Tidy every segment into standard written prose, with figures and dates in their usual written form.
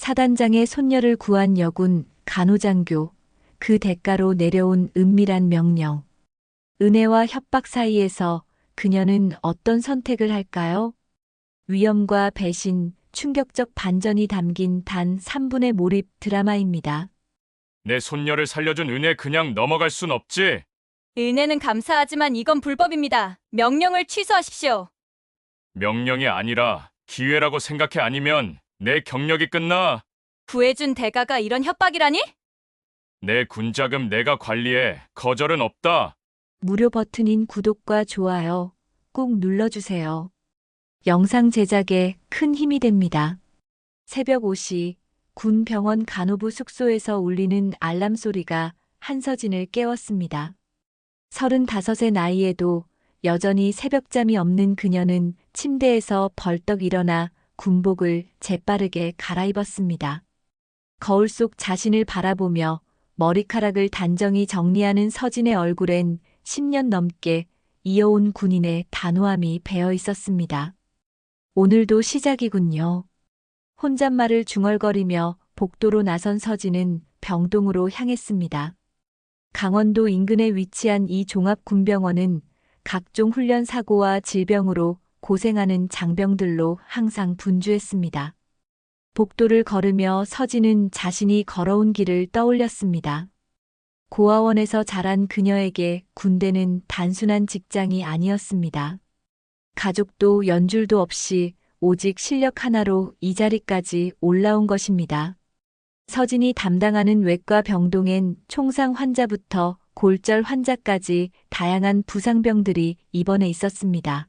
사단장의 손녀를 구한 여군 간호장교, 그 대가로 내려온 은밀한 명령. 은혜와 협박 사이에서 그녀는 어떤 선택을 할까요? 위험과 배신, 충격적 반전이 담긴 단 3분의 몰입 드라마입니다. 내 손녀를 살려준 은혜 그냥 넘어갈 순 없지. 은혜는 감사하지만 이건 불법입니다. 명령을 취소하십시오. 명령이 아니라 기회라고 생각해. 아니면 내 경력이 끝나. 구해준 대가가 이런 협박이라니? 내 군자금 내가 관리해. 거절은 없다. 무료 버튼인 구독과 좋아요 꼭 눌러주세요. 영상 제작에 큰 힘이 됩니다. 새벽 5시 군 병원 간호부 숙소에서 울리는 알람 소리가 한서진을 깨웠습니다. 35의 나이에도 여전히 새벽잠이 없는 그녀는 침대에서 벌떡 일어나 군복을 재빠르게 갈아입었습니다. 거울 속 자신을 바라보며 머리카락을 단정히 정리하는 서진의 얼굴엔 10년 넘게 이어온 군인의 단호함이 배어 있었습니다. 오늘도 시작이군요. 혼잣말을 중얼거리며 복도로 나선 서진은 병동으로 향했습니다. 강원도 인근에 위치한 이 종합군병원은 각종 훈련 사고와 질병으로 고생하는 장병들로 항상 분주했습니다. 복도를 걸으며 서진은 자신이 걸어온 길을 떠올렸습니다. 고아원에서 자란 그녀에게 군대는 단순한 직장이 아니었습니다. 가족도 연줄도 없이 오직 실력 하나로 이 자리까지 올라온 것입니다. 서진이 담당하는 외과 병동엔 총상 환자부터 골절 환자까지 다양한 부상병들이 입원해 있었습니다.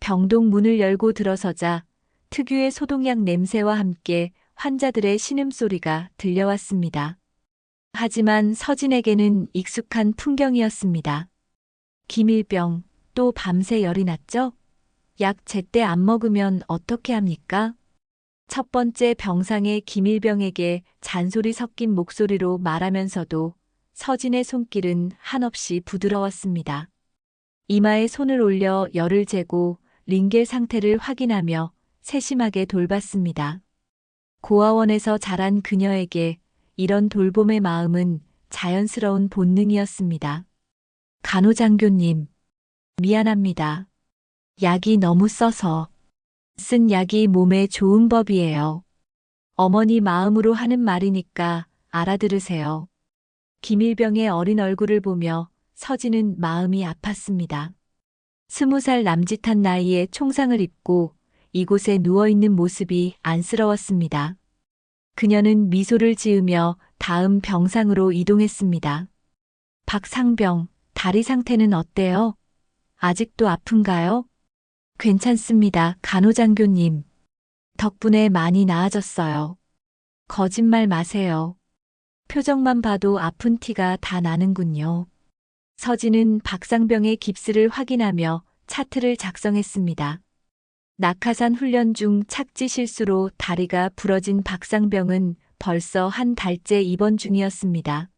병동 문을 열고 들어서자 특유의 소독약 냄새와 함께 환자들의 신음소리가 들려왔습니다. 하지만 서진에게는 익숙한 풍경이었습니다. 기밀병, 또 밤새 열이 났죠? 약 제때 안 먹으면 어떻게 합니까? 첫 번째 병상의 기밀병에게 잔소리 섞인 목소리로 말하면서도 서진의 손길은 한없이 부드러웠습니다. 이마에 손을 올려 열을 재고 링겔 상태를 확인하며 세심하게 돌봤습니다. 고아원에서 자란 그녀에게 이런 돌봄의 마음은 자연스러운 본능이었습니다. 간호장교님, 미안합니다. 약이 너무 써서. 쓴 약이 몸에 좋은 법이에요. 어머니 마음으로 하는 말이니까 알아들으세요. 기밀병의 어린 얼굴을 보며 서진은 마음이 아팠습니다. 20살 남짓한 나이에 총상을 입고 이곳에 누워있는 모습이 안쓰러웠습니다. 그녀는 미소를 지으며 다음 병상으로 이동했습니다. 박상병, 다리 상태는 어때요? 아직도 아픈가요? 괜찮습니다, 간호장교님. 덕분에 많이 나아졌어요. 거짓말 마세요. 표정만 봐도 아픈 티가 다 나는군요. 서진은 박상병의 깁스를 확인하며 차트를 작성했습니다. 낙하산 훈련 중 착지 실수로 다리가 부러진 박상병은 벌써 한 달째 입원 중이었습니다.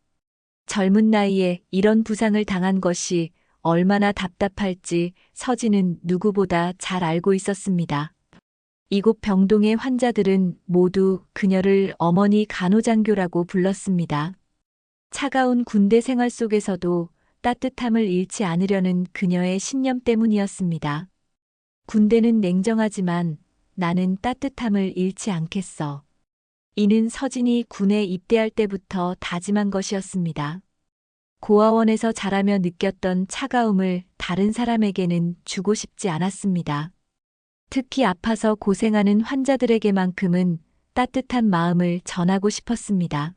젊은 나이에 이런 부상을 당한 것이 얼마나 답답할지 서진은 누구보다 잘 알고 있었습니다. 이곳 병동의 환자들은 모두 그녀를 어머니 간호장교라고 불렀습니다. 차가운 군대 생활 속에서도 따뜻함을 잃지 않으려는 그녀의 신념 때문이었습니다. 군대는 냉정하지만 나는 따뜻함을 잃지 않겠어. 이는 서진이 군에 입대할 때부터 다짐한 것이었습니다. 고아원에서 자라며 느꼈던 차가움을 다른 사람에게는 주고 싶지 않았습니다. 특히 아파서 고생하는 환자들에게만큼은 따뜻한 마음을 전하고 싶었습니다.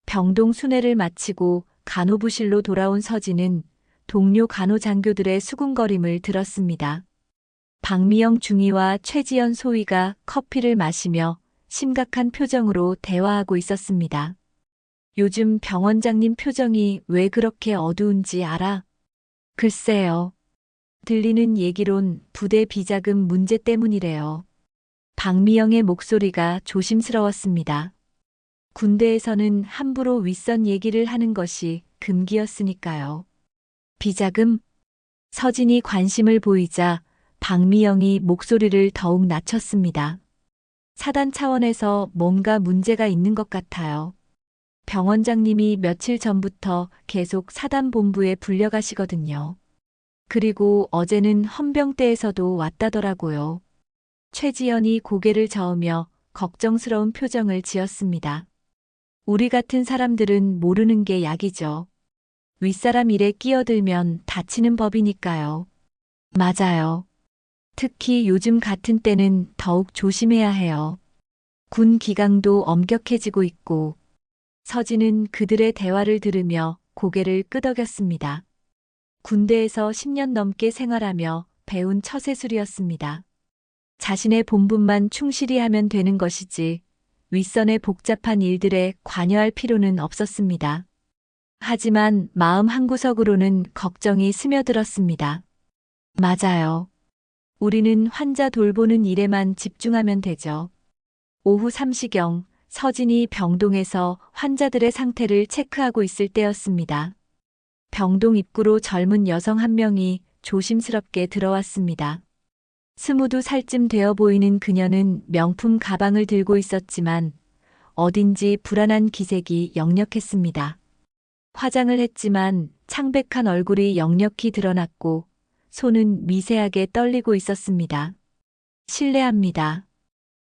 병동 순회를 마치고 간호부실로 돌아온 서진은 동료 간호장교들의 수군거림을 들었습니다. 박미영 중위와 최지연 소위가 커피를 마시며 심각한 표정으로 대화하고 있었습니다. 요즘 병원장님 표정이 왜 그렇게 어두운지 알아? 글쎄요. 들리는 얘기론 부대 비자금 문제 때문이래요. 박미영의 목소리가 조심스러웠습니다. 군대에서는 함부로 윗선 얘기를 하는 것이 금기였으니까요. 비자금? 서진이 관심을 보이자 박미영이 목소리를 더욱 낮췄습니다. 사단 차원에서 뭔가 문제가 있는 것 같아요. 병원장님이 며칠 전부터 계속 사단 본부에 불려가시거든요. 그리고 어제는 헌병대에서도 왔다더라고요. 최지연이 고개를 저으며 걱정스러운 표정을 지었습니다. 우리 같은 사람들은 모르는 게 약이죠. 윗사람 일에 끼어들면 다치는 법이니까요. 맞아요. 특히 요즘 같은 때는 더욱 조심해야 해요. 군 기강도 엄격해지고 있고, 서진은 그들의 대화를 들으며 고개를 끄덕였습니다. 군대에서 10년 넘게 생활하며 배운 처세술이었습니다. 자신의 본분만 충실히 하면 되는 것이지 윗선의 복잡한 일들에 관여할 필요는 없었습니다. 하지만 마음 한구석으로는 걱정이 스며들었습니다. 맞아요. 우리는 환자 돌보는 일에만 집중하면 되죠. 오후 3시경 서진이 병동에서 환자들의 상태를 체크하고 있을 때였습니다. 병동 입구로 젊은 여성 한 명이 조심스럽게 들어왔습니다. 22살쯤 되어 보이는 그녀는 명품 가방을 들고 있었지만 어딘지 불안한 기색이 역력했습니다. 화장을 했지만 창백한 얼굴이 역력히 드러났고 손은 미세하게 떨리고 있었습니다. 실례합니다.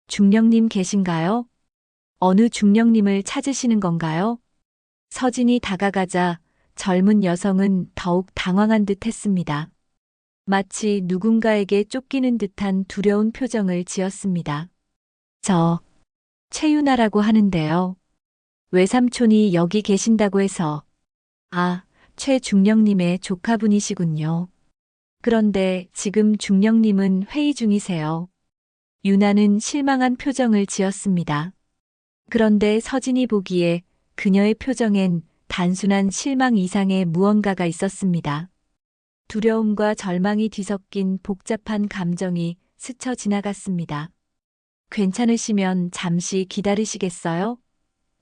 중령님 계신가요? 어느 중령님을 찾으시는 건가요? 서진이 다가가자 젊은 여성은 더욱 당황한 듯 했습니다. 마치 누군가에게 쫓기는 듯한 두려운 표정을 지었습니다. 저, 최유나라고 하는데요. 외삼촌이 여기 계신다고 해서. 아, 최 중령님의 조카분이시군요. 그런데 지금 중령님은 회의 중이세요. 유나는 실망한 표정을 지었습니다. 그런데 서진이 보기에 그녀의 표정엔 단순한 실망 이상의 무언가가 있었습니다. 두려움과 절망이 뒤섞인 복잡한 감정이 스쳐 지나갔습니다. 괜찮으시면 잠시 기다리시겠어요?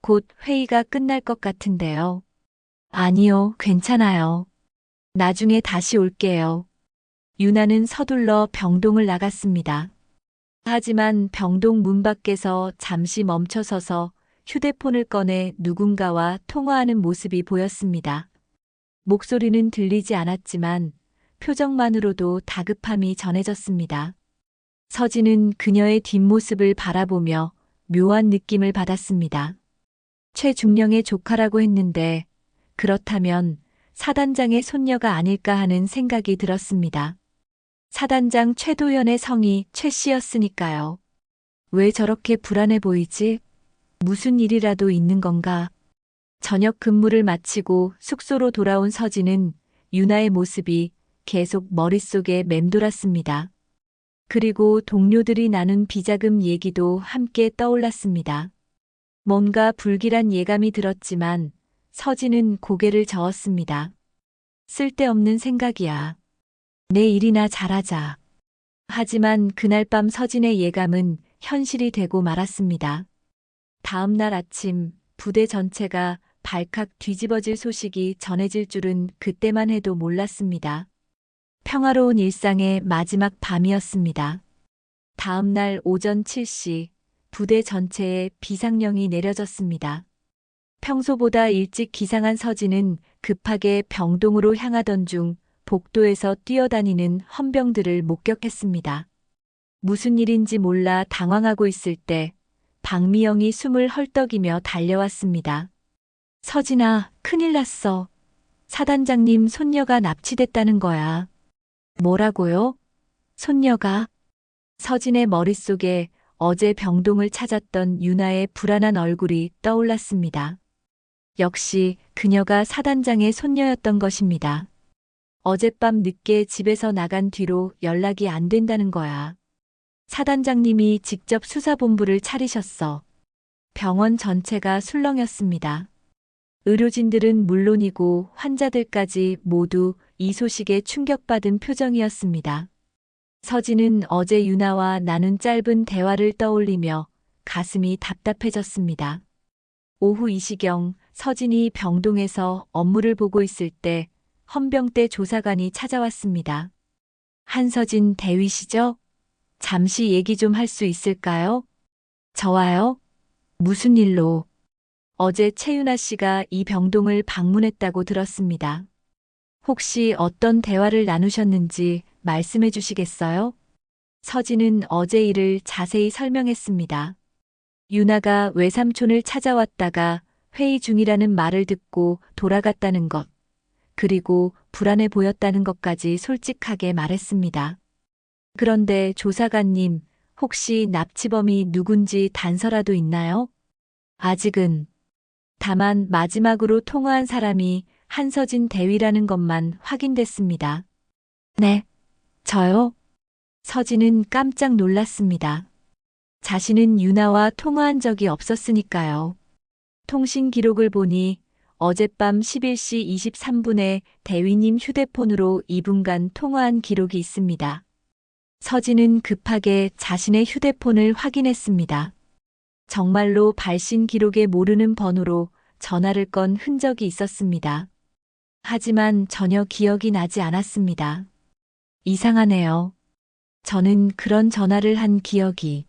곧 회의가 끝날 것 같은데요. 아니요, 괜찮아요. 나중에 다시 올게요. 유나는 서둘러 병동을 나갔습니다. 하지만 병동 문 밖에서 잠시 멈춰서서 휴대폰을 꺼내 누군가와 통화하는 모습이 보였습니다. 목소리는 들리지 않았지만 표정만으로도 다급함이 전해졌습니다. 서진은 그녀의 뒷모습을 바라보며 묘한 느낌을 받았습니다. 최중령의 조카라고 했는데 그렇다면 사단장의 손녀가 아닐까 하는 생각이 들었습니다. 사단장 최도연의 성이 최 씨였으니까요. 왜 저렇게 불안해 보이지? 무슨 일이라도 있는 건가? 저녁 근무를 마치고 숙소로 돌아온 서진은 유나의 모습이 계속 머릿속에 맴돌았습니다. 그리고 동료들이 나눈 비자금 얘기도 함께 떠올랐습니다. 뭔가 불길한 예감이 들었지만 서진은 고개를 저었습니다. 쓸데없는 생각이야. 내 일이나 잘하자. 하지만 그날 밤 서진의 예감은 현실이 되고 말았습니다. 다음 날 아침 부대 전체가 발칵 뒤집어질 소식이 전해질 줄은 그때만 해도 몰랐습니다. 평화로운 일상의 마지막 밤이었습니다. 다음 날 오전 7시 부대 전체에 비상령이 내려졌습니다. 평소보다 일찍 기상한 서진은 급하게 병동으로 향하던 중 복도에서 뛰어다니는 헌병들을 목격했습니다. 무슨 일인지 몰라 당황하고 있을 때 박미영이 숨을 헐떡이며 달려왔습니다. 서진아, 큰일 났어. 사단장님 손녀가 납치됐다는 거야. 뭐라고요? 손녀가? 서진의 머릿속에 어제 병동을 찾았던 유나의 불안한 얼굴이 떠올랐습니다. 역시 그녀가 사단장의 손녀였던 것입니다. 어젯밤 늦게 집에서 나간 뒤로 연락이 안 된다는 거야. 사단장님이 직접 수사본부를 차리셨어. 병원 전체가 술렁였습니다. 의료진들은 물론이고 환자들까지 모두 이 소식에 충격받은 표정이었습니다. 서진은 어제 유나와 나눈 짧은 대화를 떠올리며 가슴이 답답해졌습니다. 오후 2시경 서진이 병동에서 업무를 보고 있을 때 헌병대 조사관이 찾아왔습니다. 한서진 대위시죠? 잠시 얘기 좀 할 수 있을까요? 저와요? 무슨 일로? 어제 채윤아 씨가 이 병동을 방문했다고 들었습니다. 혹시 어떤 대화를 나누셨는지 말씀해 주시겠어요? 서진은 어제 일을 자세히 설명했습니다. 유나가 외삼촌을 찾아왔다가 회의 중이라는 말을 듣고 돌아갔다는 것, 그리고 불안해 보였다는 것까지 솔직하게 말했습니다. 그런데 조사관님, 혹시 납치범이 누군지 단서라도 있나요? 아직은. 다만 마지막으로 통화한 사람이 한서진 대위라는 것만 확인됐습니다. 네, 저요? 서진은 깜짝 놀랐습니다. 자신은 유나와 통화한 적이 없었으니까요. 통신 기록을 보니 어젯밤 11시 23분에 대위님 휴대폰으로 2분간 통화한 기록이 있습니다. 서진은 급하게 자신의 휴대폰을 확인했습니다. 정말로 발신 기록에 모르는 번호로 전화를 건 흔적이 있었습니다. 하지만 전혀 기억이 나지 않았습니다. 이상하네요. 저는 그런 전화를 한 기억이.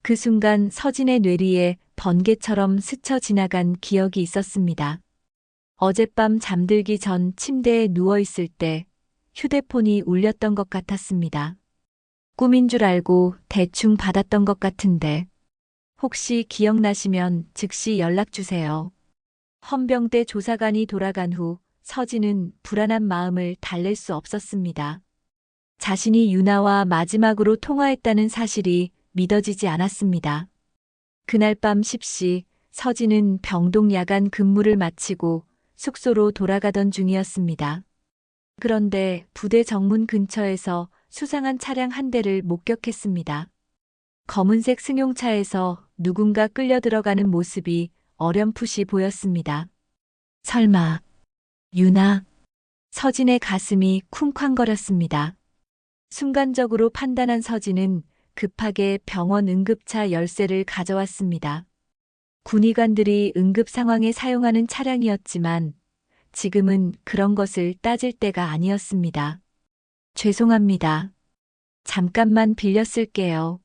그 순간 서진의 뇌리에 번개처럼 스쳐 지나간 기억이 있었습니다. 어젯밤 잠들기 전 침대에 누워 있을 때 휴대폰이 울렸던 것 같았습니다. 꿈인 줄 알고 대충 받았던 것 같은데 혹시 기억나시면 즉시 연락 주세요. 헌병대 조사관이 돌아간 후 서진은 불안한 마음을 달랠 수 없었습니다. 자신이 유나와 마지막으로 통화했다는 사실이 믿어지지 않았습니다. 그날 밤 10시 서진은 병동 야간 근무를 마치고 숙소로 돌아가던 중이었습니다. 그런데 부대 정문 근처에서 수상한 차량 한 대를 목격했습니다. 검은색 승용차에서 누군가 끌려 들어가는 모습이 어렴풋이 보였습니다. 설마, 유나? 서진의 가슴이 쿵쾅거렸습니다. 순간적으로 판단한 서진은 급하게 병원 응급차 열쇠를 가져왔습니다. 군의관들이 응급 상황에 사용하는 차량이었지만 지금은 그런 것을 따질 때가 아니었습니다. 죄송합니다. 잠깐만 빌려 쓸게요.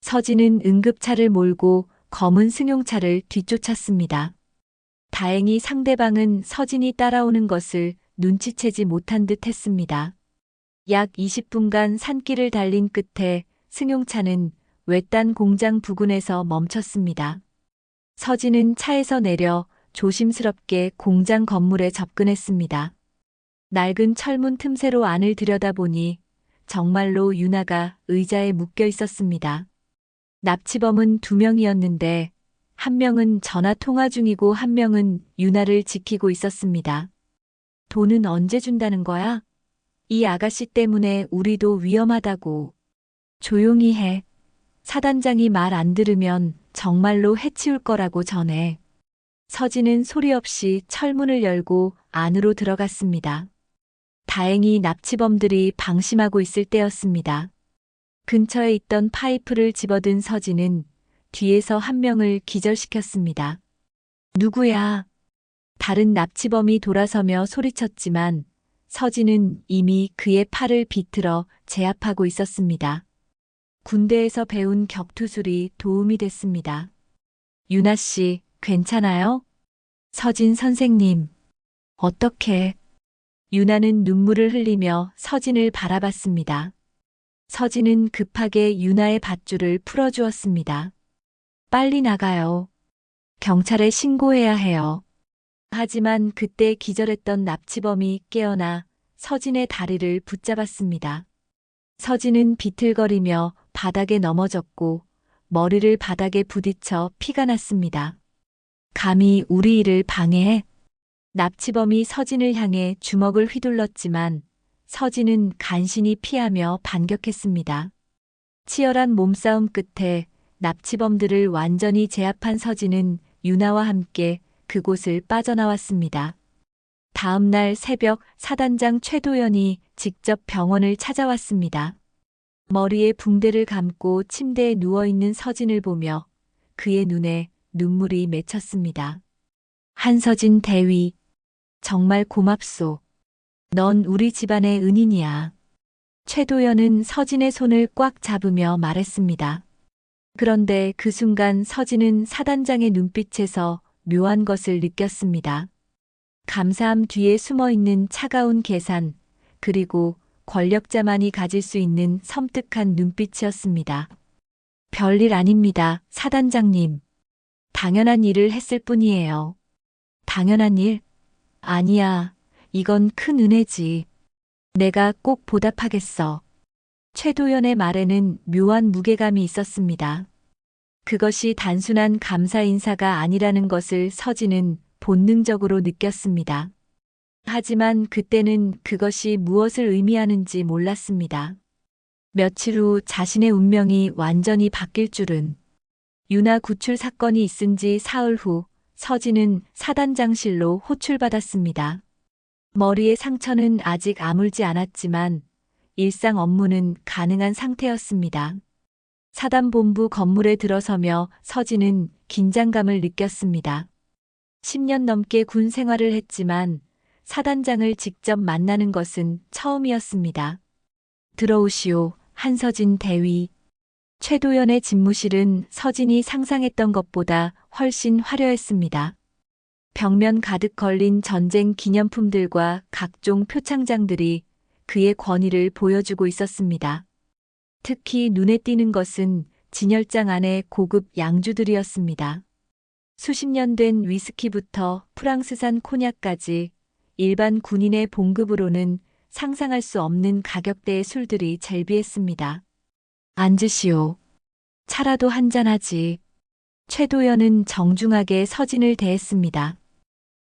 서진은 응급차를 몰고 검은 승용차를 뒤쫓았습니다. 다행히 상대방은 서진이 따라오는 것을 눈치채지 못한 듯 했습니다. 약 20분간 산길을 달린 끝에 승용차는 외딴 공장 부근에서 멈췄습니다. 서진은 차에서 내려 조심스럽게 공장 건물에 접근했습니다. 낡은 철문 틈새로 안을 들여다보니 정말로 유나가 의자에 묶여 있었습니다. 납치범은 2명이었는데 한 명은 전화 통화 중이고 한 명은 유나를 지키고 있었습니다. 돈은 언제 준다는 거야? 이 아가씨 때문에 우리도 위험하다고. 조용히 해. 사단장이 말 안 들으면 정말로 해치울 거라고 전해. 서진은 소리 없이 철문을 열고 안으로 들어갔습니다. 다행히 납치범들이 방심하고 있을 때였습니다. 근처에 있던 파이프를 집어든 서진은 뒤에서 한 명을 기절시켰습니다. 누구야? 다른 납치범이 돌아서며 소리쳤지만 서진은 이미 그의 팔을 비틀어 제압하고 있었습니다. 군대에서 배운 격투술이 도움이 됐습니다. 유나 씨, 괜찮아요? 서진 선생님. 어떻게? 유나는 눈물을 흘리며 서진을 바라봤습니다. 서진은 급하게 유나의 밧줄을 풀어주었습니다. 빨리 나가요. 경찰에 신고해야 해요. 하지만 그때 기절했던 납치범이 깨어나 서진의 다리를 붙잡았습니다. 서진은 비틀거리며 바닥에 넘어졌고 머리를 바닥에 부딪혀 피가 났습니다. 감히 우리 일을 방해해? 납치범이 서진을 향해 주먹을 휘둘렀지만 서진은 간신히 피하며 반격했습니다. 치열한 몸싸움 끝에 납치범들을 완전히 제압한 서진은 유나와 함께 그곳을 빠져나왔습니다. 다음 날 새벽 사단장 최도연이 직접 병원을 찾아왔습니다. 머리에 붕대를 감고 침대에 누워있는 서진을 보며 그의 눈에 눈물이 맺혔습니다. 한서진 대위, 정말 고맙소. 넌 우리 집안의 은인이야. 최도연은 서진의 손을 꽉 잡으며 말했습니다. 그런데 그 순간 서진은 사단장의 눈빛에서 묘한 것을 느꼈습니다. 감사함 뒤에 숨어 있는 차가운 계산, 그리고 권력자만이 가질 수 있는 섬뜩한 눈빛이었습니다. 별일 아닙니다, 사단장님. 당연한 일을 했을 뿐이에요. 당연한 일? 아니야. 이건 큰 은혜지. 내가 꼭 보답하겠어. 최도연의 말에는 묘한 무게감이 있었습니다. 그것이 단순한 감사 인사가 아니라는 것을 서진은 본능적으로 느꼈습니다. 하지만 그때는 그것이 무엇을 의미하는지 몰랐습니다. 며칠 후 자신의 운명이 완전히 바뀔 줄은. 유나 구출 사건이 있은 지 사흘 후 서진은 사단장실로 호출받았습니다. 머리의 상처는 아직 아물지 않았지만 일상 업무는 가능한 상태였습니다. 사단본부 건물에 들어서며 서진은 긴장감을 느꼈습니다. 10년 넘게 군 생활을 했지만 사단장을 직접 만나는 것은 처음이었습니다. 들어오시오, 한서진 대위. 최도연의 집무실은 서진이 상상했던 것보다 훨씬 화려했습니다. 벽면 가득 걸린 전쟁 기념품들과 각종 표창장들이 그의 권위를 보여주고 있었습니다. 특히 눈에 띄는 것은 진열장 안의 고급 양주들이었습니다. 수십 년 된 위스키부터 프랑스산 코냑까지 일반 군인의 봉급으로는 상상할 수 없는 가격대의 술들이 즐비했습니다. 앉으시오. 차라도 한잔하지. 최도연은 정중하게 서진을 대했습니다.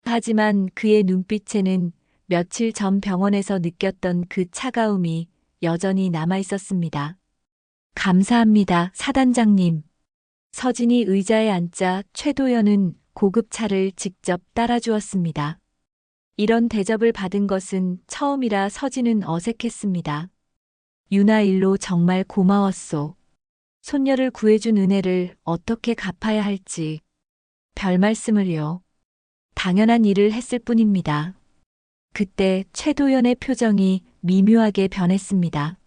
하지만 그의 눈빛에는 며칠 전 병원에서 느꼈던 그 차가움이 여전히 남아 있었습니다. 감사합니다, 사단장님. 서진이 의자에 앉자 최도연은 고급차를 직접 따라주었습니다. 이런 대접을 받은 것은 처음이라 서진은 어색했습니다. 유나 일로 정말 고마웠소. 손녀를 구해준 은혜를 어떻게 갚아야 할지. 별 말씀을요. 당연한 일을 했을 뿐입니다. 그때 최도연의 표정이 미묘하게 변했습니다.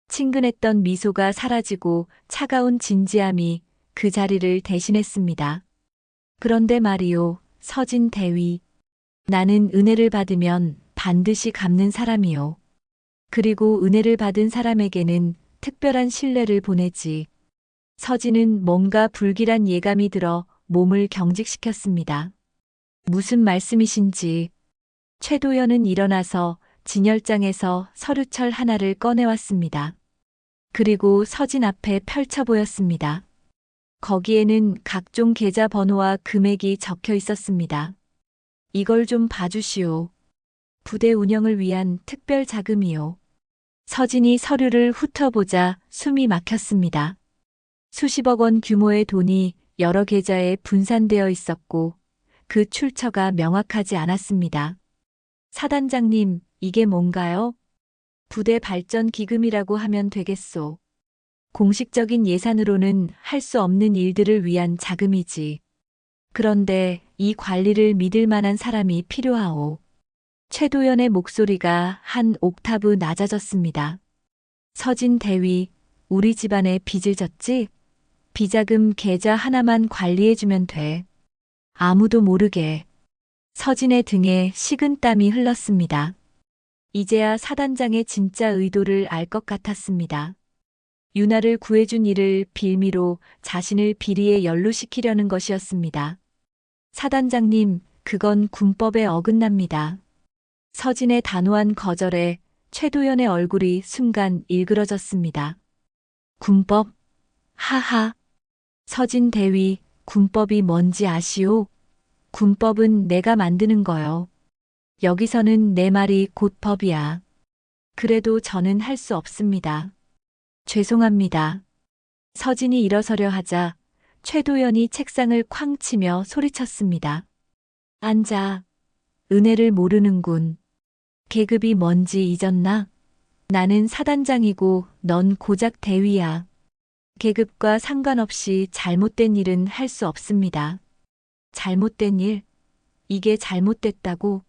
친근했던 미소가 사라지고 차가운 진지함이 그 자리를 대신했습니다. 그런데 말이오, 서진 대위. 나는 은혜를 받으면 반드시 갚는 사람이오. 그리고 은혜를 받은 사람에게는 특별한 신뢰를 보내지. 서진은 뭔가 불길한 예감이 들어 몸을 경직시켰습니다. 무슨 말씀이신지. 최도연은 일어나서 진열장에서 서류철 하나를 꺼내왔습니다. 그리고 서진 앞에 펼쳐 보였습니다. 거기에는 각종 계좌 번호와 금액이 적혀 있었습니다. 이걸 좀 봐주시오. 부대 운영을 위한 특별 자금이요. 서진이 서류를 훑어보자 숨이 막혔습니다. 수십억 원 규모의 돈이 여러 계좌에 분산되어 있었고 그 출처가 명확하지 않았습니다. 사단장님, 이게 뭔가요? 부대 발전 기금이라고 하면 되겠소. 공식적인 예산으로는 할 수 없는 일들을 위한 자금이지. 그런데 이 관리를 믿을 만한 사람이 필요하오. 최도연의 목소리가 한 옥타브 낮아졌습니다. 서진 대위, 우리 집안에 빚을 졌지? 비자금 계좌 하나만 관리해주면 돼. 아무도 모르게. 서진의 등에 식은땀이 흘렀습니다. 이제야 사단장의 진짜 의도를 알 것 같았습니다. 유나를 구해준 일을 빌미로 자신을 비리에 연루시키려는 것이었습니다. 사단장님, 그건 군법에 어긋납니다. 서진의 단호한 거절에 최도연의 얼굴이 순간 일그러졌습니다. 군법? 하하. 서진 대위, 군법이 뭔지 아시오? 군법은 내가 만드는 거요. 여기서는 내 말이 곧 법이야. 그래도 저는 할 수 없습니다. 죄송합니다. 서진이 일어서려 하자 최도연이 책상을 쾅 치며 소리쳤습니다. 앉아. 은혜를 모르는군. 계급이 뭔지 잊었나? 나는 사단장이고 넌 고작 대위야. 계급과 상관없이 잘못된 일은 할 수 없습니다. 잘못된 일? 이게 잘못됐다고?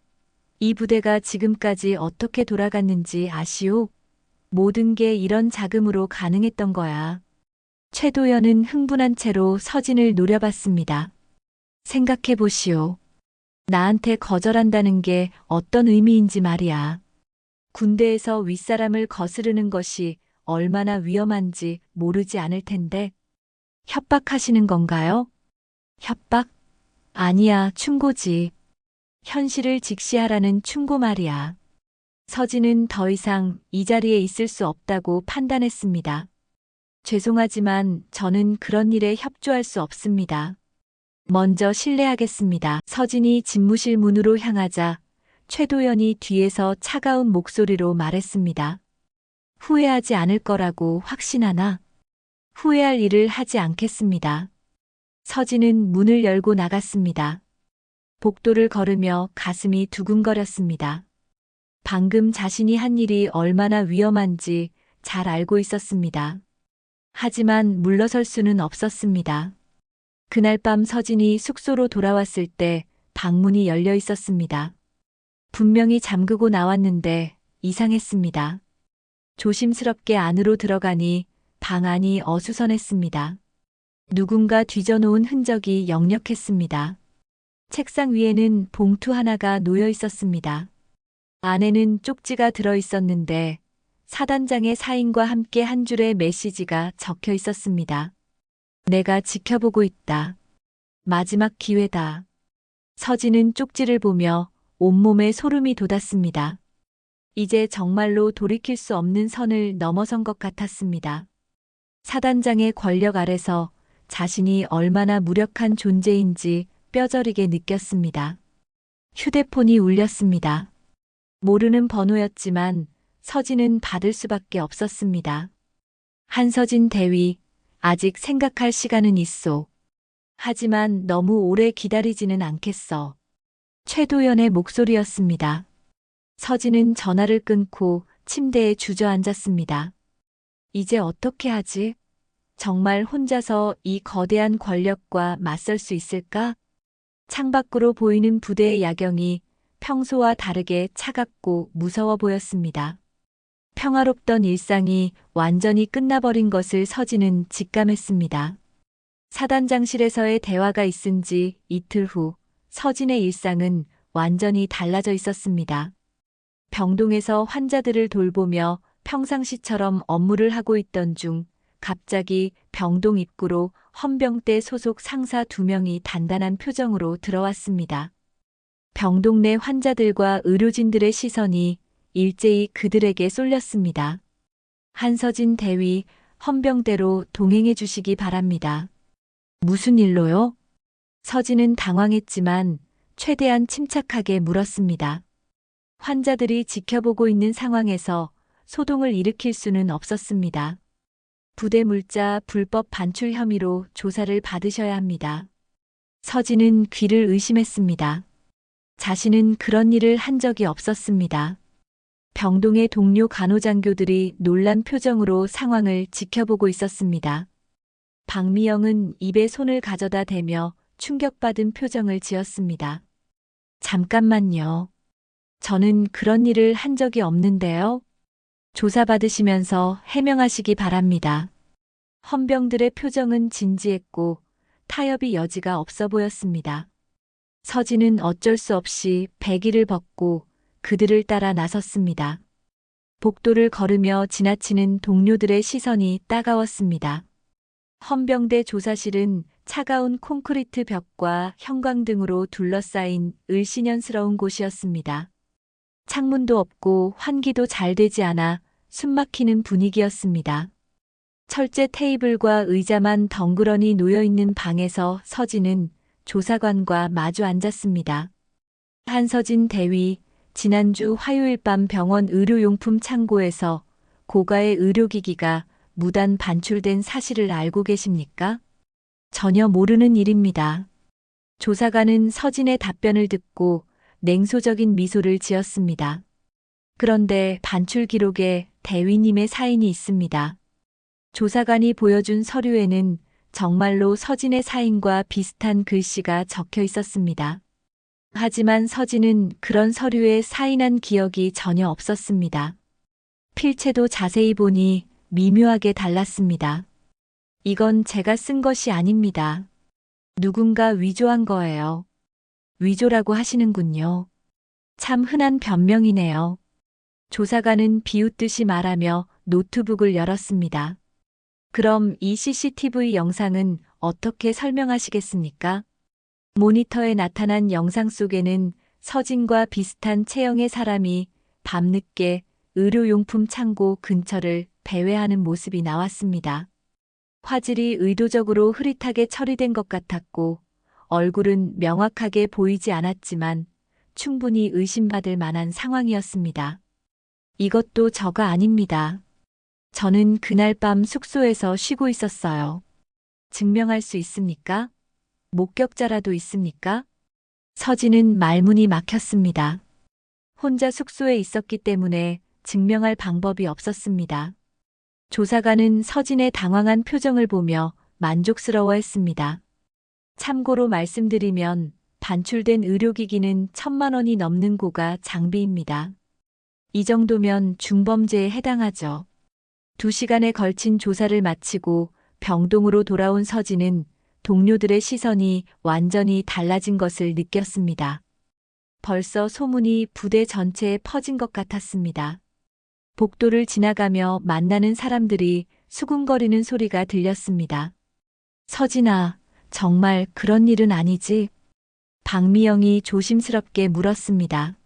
이 부대가 지금까지 어떻게 돌아갔는지 아시오? 모든 게 이런 자금으로 가능했던 거야. 최도연은 흥분한 채로 서진을 노려봤습니다. 생각해 보시오. 나한테 거절한다는 게 어떤 의미인지 말이야. 군대에서 윗사람을 거스르는 것이 얼마나 위험한지 모르지 않을 텐데. 협박하시는 건가요? 협박? 아니야, 충고지. 현실을 직시하라는 충고 말이야. 서진은 더 이상 이 자리에 있을 수 없다고 판단했습니다. 죄송하지만 저는 그런 일에 협조할 수 없습니다. 먼저 실례하겠습니다. 서진이 집무실 문으로 향하자 최도연이 뒤에서 차가운 목소리로 말했습니다. 후회하지 않을 거라고 확신하나? 후회할 일을 하지 않겠습니다. 서진은 문을 열고 나갔습니다. 복도를 걸으며 가슴이 두근거렸습니다. 방금 자신이 한 일이 얼마나 위험한지 잘 알고 있었습니다. 하지만 물러설 수는 없었습니다. 그날 밤 서진이 숙소로 돌아왔을 때 방문이 열려 있었습니다. 분명히 잠그고 나왔는데 이상했습니다. 조심스럽게 안으로 들어가니 방 안이 어수선했습니다. 누군가 뒤져놓은 흔적이 역력했습니다. 책상 위에는 봉투 하나가 놓여 있었습니다. 안에는 쪽지가 들어 있었는데 사단장의 사인과 함께 한 줄의 메시지가 적혀 있었습니다. 내가 지켜보고 있다. 마지막 기회다. 서진은 쪽지를 보며 온몸에 소름이 돋았습니다. 이제 정말로 돌이킬 수 없는 선을 넘어선 것 같았습니다. 사단장의 권력 아래서 자신이 얼마나 무력한 존재인지 뼈저리게 느꼈습니다. 휴대폰이 울렸습니다. 모르는 번호였지만 서진은 받을 수밖에 없었습니다. 한서진 대위, 아직 생각할 시간은 있소. 하지만 너무 오래 기다리지는 않겠어. 최도연의 목소리였습니다. 서진은 전화를 끊고 침대에 주저앉았습니다. 이제 어떻게 하지? 정말 혼자서 이 거대한 권력과 맞설 수 있을까? 창밖으로 보이는 부대의 야경이 평소와 다르게 차갑고 무서워 보였습니다. 평화롭던 일상이 완전히 끝나버린 것을 서진은 직감했습니다. 사단장실에서의 대화가 있은 지 이틀 후 서진의 일상은 완전히 달라져 있었습니다. 병동에서 환자들을 돌보며 평상시처럼 업무를 하고 있던 중 갑자기 병동 입구로 헌병대 소속 상사 2명이 단단한 표정으로 들어왔습니다. 병동 내 환자들과 의료진들의 시선이 일제히 그들에게 쏠렸습니다. 한서진 대위, 헌병대로 동행해 주시기 바랍니다. 무슨 일로요? 서진은 당황했지만 최대한 침착하게 물었습니다. 환자들이 지켜보고 있는 상황에서 소동을 일으킬 수는 없었습니다. 부대 물자 불법 반출 혐의로 조사를 받으셔야 합니다. 서진은 귀를 의심했습니다. 자신은 그런 일을 한 적이 없었습니다. 병동의 동료 간호장교들이 놀란 표정으로 상황을 지켜보고 있었습니다. 박미영은 입에 손을 가져다 대며 충격받은 표정을 지었습니다. 잠깐만요. 저는 그런 일을 한 적이 없는데요. 조사받으시면서 해명하시기 바랍니다. 헌병들의 표정은 진지했고 타협의 여지가 없어 보였습니다. 서진은 어쩔 수 없이 배기를 벗고 그들을 따라 나섰습니다. 복도를 걸으며 지나치는 동료들의 시선이 따가웠습니다. 헌병대 조사실은 차가운 콘크리트 벽과 형광등으로 둘러싸인 을씨년스러운 곳이었습니다. 창문도 없고 환기도 잘 되지 않아 숨막히는 분위기였습니다. 철제 테이블과 의자만 덩그러니 놓여있는 방에서 서진은 조사관과 마주 앉았습니다. 한서진 대위, 지난주 화요일 밤 병원 의료용품 창고에서 고가의 의료기기가 무단 반출된 사실을 알고 계십니까? 전혀 모르는 일입니다. 조사관은 서진의 답변을 듣고 냉소적인 미소를 지었습니다. 그런데 반출 기록에 대위님의 사인이 있습니다. 조사관이 보여준 서류에는 정말로 서진의 사인과 비슷한 글씨가 적혀 있었습니다. 하지만 서진은 그런 서류에 사인한 기억이 전혀 없었습니다. 필체도 자세히 보니 미묘하게 달랐습니다. 이건 제가 쓴 것이 아닙니다. 누군가 위조한 거예요. 위조라고 하시는군요. 참 흔한 변명이네요. 조사관은 비웃듯이 말하며 노트북을 열었습니다. 그럼 이 CCTV 영상은 어떻게 설명하시겠습니까? 모니터에 나타난 영상 속에는 서진과 비슷한 체형의 사람이 밤늦게 의료용품 창고 근처를 배회하는 모습이 나왔습니다. 화질이 의도적으로 흐릿하게 처리된 것 같았고 얼굴은 명확하게 보이지 않았지만 충분히 의심받을 만한 상황이었습니다. 이것도 저가 아닙니다. 저는 그날 밤 숙소에서 쉬고 있었어요. 증명할 수 있습니까? 목격자라도 있습니까? 서진은 말문이 막혔습니다. 혼자 숙소에 있었기 때문에 증명할 방법이 없었습니다. 조사관은 서진의 당황한 표정을 보며 만족스러워했습니다. 참고로 말씀드리면 반출된 의료기기는 1,000만 원이 넘는 고가 장비입니다. 이 정도면 중범죄에 해당하죠. 2시간에 걸친 조사를 마치고 병동으로 돌아온 서진은 동료들의 시선이 완전히 달라진 것을 느꼈습니다. 벌써 소문이 부대 전체에 퍼진 것 같았습니다. 복도를 지나가며 만나는 사람들이 수군거리는 소리가 들렸습니다. 서진아, 정말 그런 일은 아니지? 박미영이 조심스럽게 물었습니다.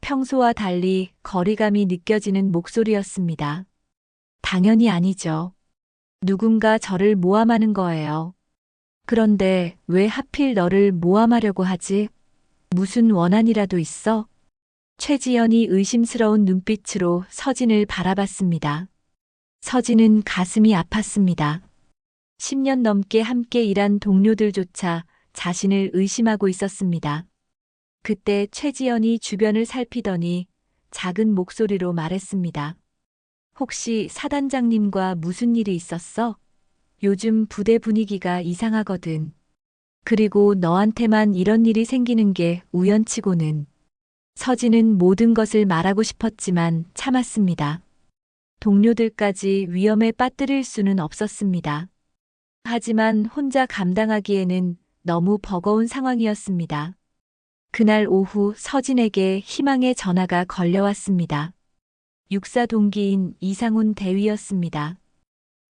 평소와 달리 거리감이 느껴지는 목소리였습니다. 당연히 아니죠. 누군가 저를 모함하는 거예요. 그런데 왜 하필 너를 모함하려고 하지? 무슨 원한이라도 있어? 최지연이 의심스러운 눈빛으로 서진을 바라봤습니다. 서진은 가슴이 아팠습니다. 10년 넘게 함께 일한 동료들조차 자신을 의심하고 있었습니다. 그때 최지연이 주변을 살피더니 작은 목소리로 말했습니다. 혹시 사단장님과 무슨 일이 있었어? 요즘 부대 분위기가 이상하거든. 그리고 너한테만 이런 일이 생기는 게 우연치고는. 서진은 모든 것을 말하고 싶었지만 참았습니다. 동료들까지 위험에 빠뜨릴 수는 없었습니다. 하지만 혼자 감당하기에는 너무 버거운 상황이었습니다. 그날 오후 서진에게 희망의 전화가 걸려왔습니다. 육사 동기인 이상훈 대위였습니다.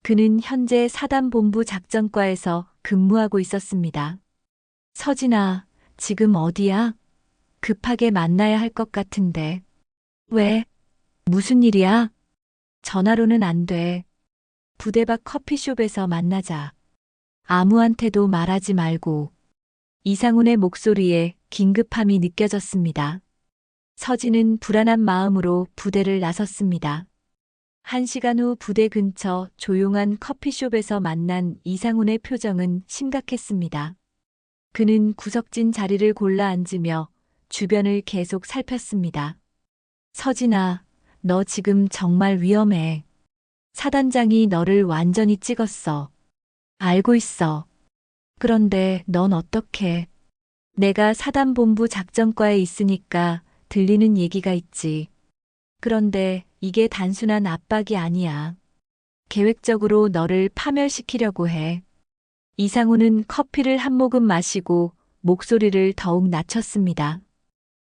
그는 현재 사단본부 작전과에서 근무하고 있었습니다. 서진아, 지금 어디야? 급하게 만나야 할 것 같은데. 왜? 무슨 일이야? 전화로는 안 돼. 부대 밖 커피숍에서 만나자. 아무한테도 말하지 말고. 이상훈의 목소리에 긴급함이 느껴졌습니다. 서진은 불안한 마음으로 부대를 나섰습니다. 1시간 후 부대 근처 조용한 커피숍에서 만난 이상훈의 표정은 심각했습니다. 그는 구석진 자리를 골라 앉으며 주변을 계속 살폈습니다. 서진아, 너 지금 정말 위험해. 사단장이 너를 완전히 찍었어. 알고 있어. 그런데 넌 어떡해? 내가 사단본부 작전과에 있으니까 들리는 얘기가 있지. 그런데 이게 단순한 압박이 아니야. 계획적으로 너를 파멸시키려고 해. 이상훈은 커피를 한 모금 마시고 목소리를 더욱 낮췄습니다.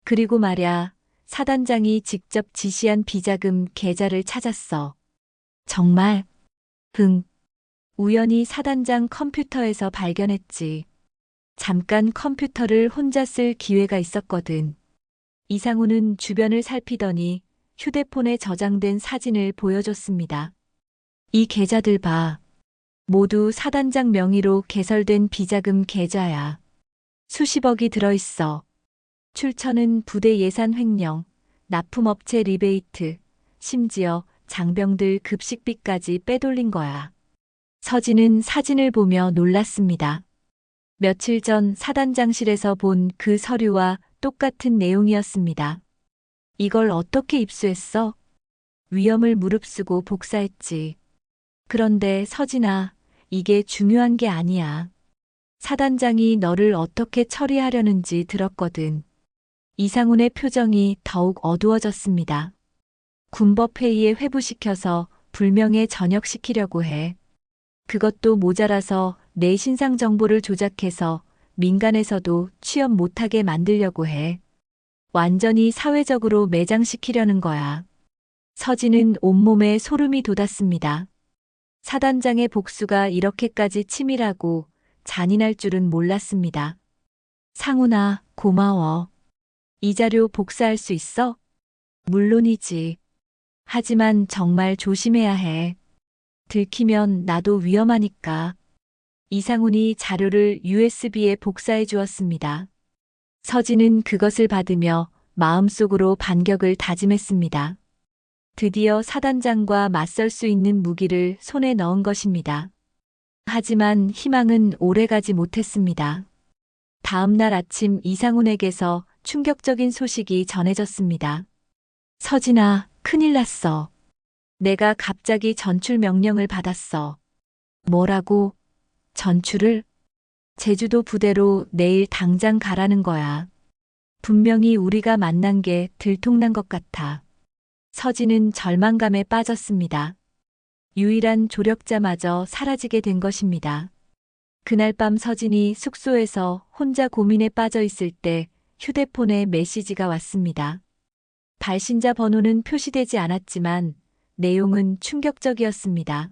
그리고 말야, 사단장이 직접 지시한 비자금 계좌를 찾았어. 정말? 응. 우연히 사단장 컴퓨터에서 발견했지. 잠깐 컴퓨터를 혼자 쓸 기회가 있었거든. 이상훈은 주변을 살피더니 휴대폰에 저장된 사진을 보여줬습니다. 이 계좌들 봐. 모두 사단장 명의로 개설된 비자금 계좌야. 수십억이 들어있어. 출처는 부대 예산 횡령, 납품업체 리베이트, 심지어 장병들 급식비까지 빼돌린 거야. 서진은 사진을 보며 놀랐습니다. 며칠 전 사단장실에서 본 그 서류와 똑같은 내용이었습니다. 이걸 어떻게 입수했어? 위험을 무릅쓰고 복사했지. 그런데 서진아, 이게 중요한 게 아니야. 사단장이 너를 어떻게 처리하려는지 들었거든. 이상훈의 표정이 더욱 어두워졌습니다. 군법회의에 회부시켜서 불명예 전역시키려고 해. 그것도 모자라서 내 신상 정보를 조작해서 민간에서도 취업 못하게 만들려고 해. 완전히 사회적으로 매장시키려는 거야. 서진은 온몸에 소름이 돋았습니다. 사단장의 복수가 이렇게까지 치밀하고 잔인할 줄은 몰랐습니다. 상훈아, 고마워. 이 자료 복사할 수 있어? 물론이지. 하지만 정말 조심해야 해. 들키면 나도 위험하니까. 이상훈이 자료를 USB에 복사해 주었습니다. 서진은 그것을 받으며 마음속으로 반격을 다짐했습니다. 드디어 사단장과 맞설 수 있는 무기를 손에 넣은 것입니다. 하지만 희망은 오래가지 못했습니다. 다음 날 아침 이상훈에게서 충격적인 소식이 전해졌습니다. 서진아, 큰일 났어. 내가 갑자기 전출 명령을 받았어. 뭐라고? 전출을? 제주도 부대로 내일 당장 가라는 거야. 분명히 우리가 만난 게 들통난 것 같아. 서진은 절망감에 빠졌습니다. 유일한 조력자마저 사라지게 된 것입니다. 그날 밤 서진이 숙소에서 혼자 고민에 빠져 있을 때 휴대폰에 메시지가 왔습니다. 발신자 번호는 표시되지 않았지만 내용은 충격적이었습니다.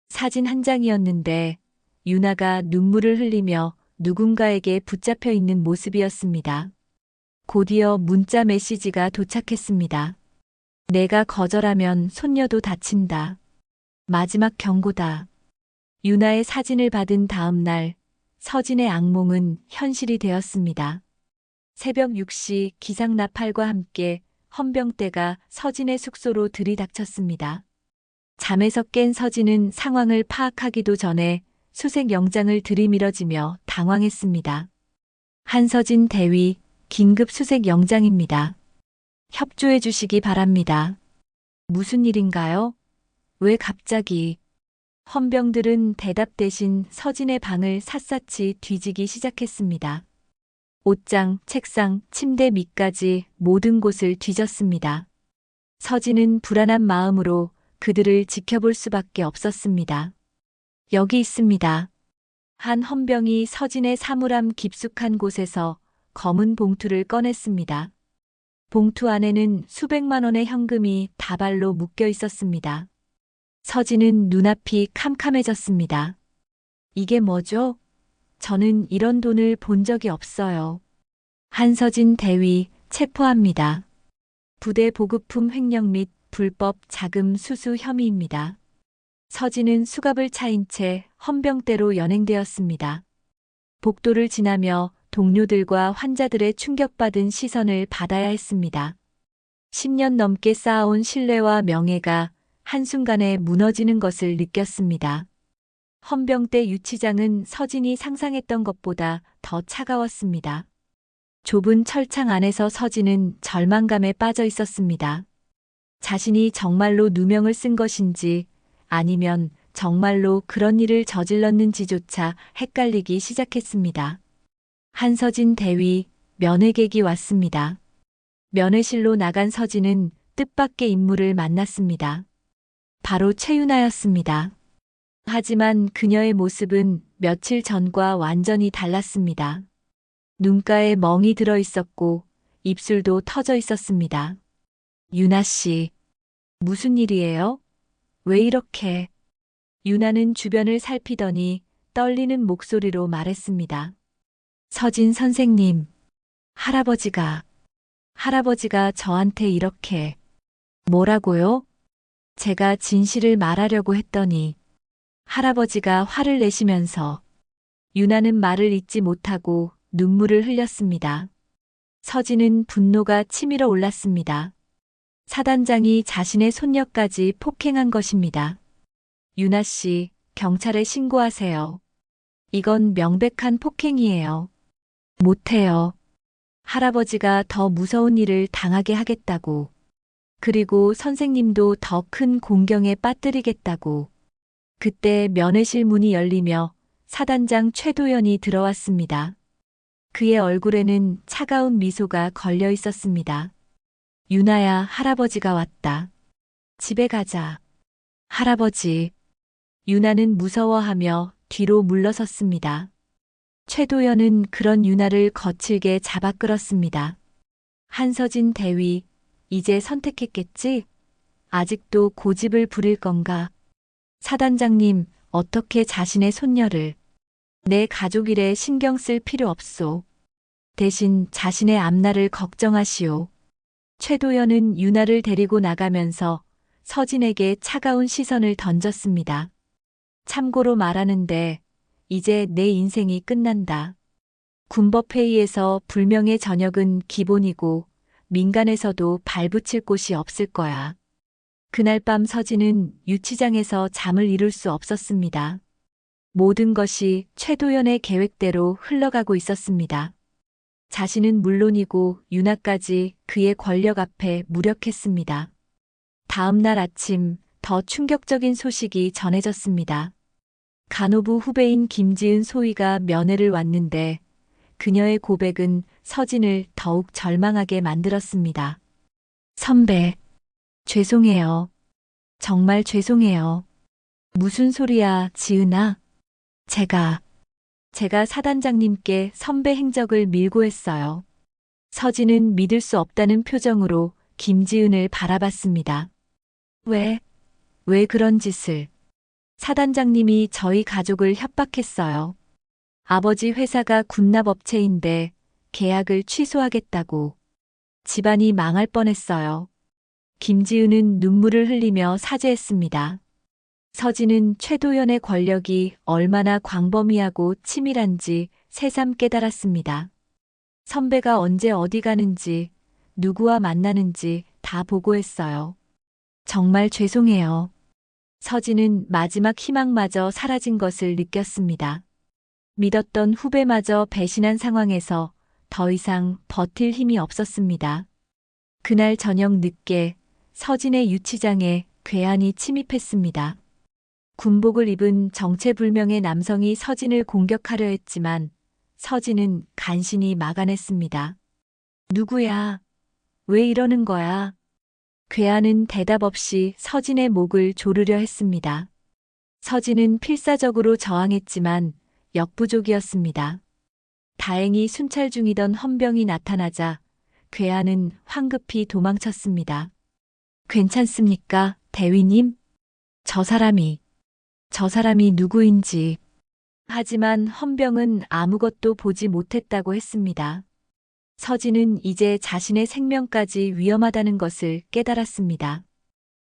사진 한 장이었는데 유나가 눈물을 흘리며 누군가에게 붙잡혀 있는 모습이었습니다. 곧이어 문자 메시지가 도착했습니다. 내가 거절하면 손녀도 다친다. 마지막 경고다. 유나의 사진을 받은 다음 날 서진의 악몽은 현실이 되었습니다. 새벽 6시 기상나팔과 함께 헌병대가 서진의 숙소로 들이닥쳤습니다. 잠에서 깬 서진은 상황을 파악하기도 전에 수색 영장을 들이밀어지며 당황했습니다. 한서진 대위, 긴급 수색 영장입니다. 협조해 주시기 바랍니다. 무슨 일인가요? 왜 갑자기? 헌병들은 대답 대신 서진의 방을 샅샅이 뒤지기 시작했습니다. 옷장, 책상, 침대 밑까지 모든 곳을 뒤졌습니다. 서진은 불안한 마음으로 그들을 지켜볼 수밖에 없었습니다. 여기 있습니다. 한 헌병이 서진의 사물함 깊숙한 곳에서 검은 봉투를 꺼냈습니다. 봉투 안에는 수백만 원의 현금이 다발로 묶여 있었습니다. 서진은 눈앞이 캄캄해졌습니다. 이게 뭐죠? 저는 이런 돈을 본 적이 없어요. 한서진 대위 체포합니다. 부대 보급품 횡령 및 불법 자금 수수 혐의입니다. 서진은 수갑을 차인 채 헌병대로 연행되었습니다. 복도를 지나며 동료들과 환자들의 충격받은 시선을 받아야 했습니다. 10년 넘게 쌓아온 신뢰와 명예가 한순간에 무너지는 것을 느꼈습니다. 헌병대 유치장은 서진이 상상했던 것보다 더 차가웠습니다. 좁은 철창 안에서 서진은 절망감에 빠져 있었습니다. 자신이 정말로 누명을 쓴 것인지 아니면 정말로 그런 일을 저질렀는지조차 헷갈리기 시작했습니다. 한서진 대위, 면회객이 왔습니다. 면회실로 나간 서진은 뜻밖의 인물을 만났습니다. 바로 최유나였습니다. 하지만 그녀의 모습은 며칠 전과 완전히 달랐습니다. 눈가에 멍이 들어 있었고 입술도 터져 있었습니다. 유나 씨, 무슨 일이에요? 왜 이렇게? 유나는 주변을 살피더니 떨리는 목소리로 말했습니다. 서진 선생님, 할아버지가 저한테 이렇게. 뭐라고요? 제가 진실을 말하려고 했더니 할아버지가 화를 내시면서. 유나는 말을 잇지 못하고 눈물을 흘렸습니다. 서진은 분노가 치밀어 올랐습니다. 사단장이 자신의 손녀까지 폭행한 것입니다. 유나 씨, 경찰에 신고하세요. 이건 명백한 폭행이에요. 못해요. 할아버지가 더 무서운 일을 당하게 하겠다고. 그리고 선생님도 더 큰 공경에 빠뜨리겠다고. 그때 면회실 문이 열리며 사단장 최도연이 들어왔습니다. 그의 얼굴에는 차가운 미소가 걸려 있었습니다. 유나야, 할아버지가 왔다. 집에 가자. 할아버지. 유나는 무서워하며 뒤로 물러섰습니다. 최도연은 그런 유나를 거칠게 잡아 끌었습니다. 한서진 대위, 이제 선택했겠지? 아직도 고집을 부릴 건가? 사단장님, 어떻게 자신의 손녀를 내 가족이래 신경 쓸 필요 없소. 대신 자신의 앞날을 걱정하시오. 최도연은 유나를 데리고 나가면서 서진에게 차가운 시선을 던졌습니다. 참고로 말하는데 이제 내 인생이 끝난다. 군법회의에서 불명예 전역은 기본이고 민간에서도 발붙일 곳이 없을 거야. 그날 밤 서진은 유치장에서 잠을 이룰 수 없었습니다. 모든 것이 최도연의 계획대로 흘러가고 있었습니다. 자신은 물론이고 유나까지 그의 권력 앞에 무력했습니다. 다음 날 아침 더 충격적인 소식이 전해졌습니다. 간호부 후배인 김지은 소위가 면회를 왔는데 그녀의 고백은 서진을 더욱 절망하게 만들었습니다. 선배, 죄송해요. 정말 죄송해요. 무슨 소리야, 지은아? 제가 사단장님께 선배 행적을 밀고 했어요. 서진은 믿을 수 없다는 표정으로 김지은을 바라봤습니다. 왜 그런 짓을? 사단장님이 저희 가족을 협박했어요. 아버지 회사가 군납업체인데 계약을 취소하겠다고. 집안이 망할 뻔했어요. 김지은은 눈물을 흘리며 사죄했습니다. 서진은 최도연의 권력이 얼마나 광범위하고 치밀한지 새삼 깨달았습니다. 선배가 언제 어디 가는지, 누구와 만나는지 다 보고했어요. 정말 죄송해요. 서진은 마지막 희망마저 사라진 것을 느꼈습니다. 믿었던 후배마저 배신한 상황에서 더 이상 버틸 힘이 없었습니다. 그날 저녁 늦게 서진의 유치장에 괴한이 침입했습니다. 군복을 입은 정체불명의 남성이 서진을 공격하려 했지만 서진은 간신히 막아냈습니다. 누구야? 왜 이러는 거야? 괴한은 대답 없이 서진의 목을 조르려 했습니다. 서진은 필사적으로 저항했지만 역부족이었습니다. 다행히 순찰 중이던 헌병이 나타나자 괴한은 황급히 도망쳤습니다. 괜찮습니까, 대위님? 저 사람이 누구인지. 하지만 헌병은 아무것도 보지 못했다고 했습니다. 서진은 이제 자신의 생명까지 위험하다는 것을 깨달았습니다.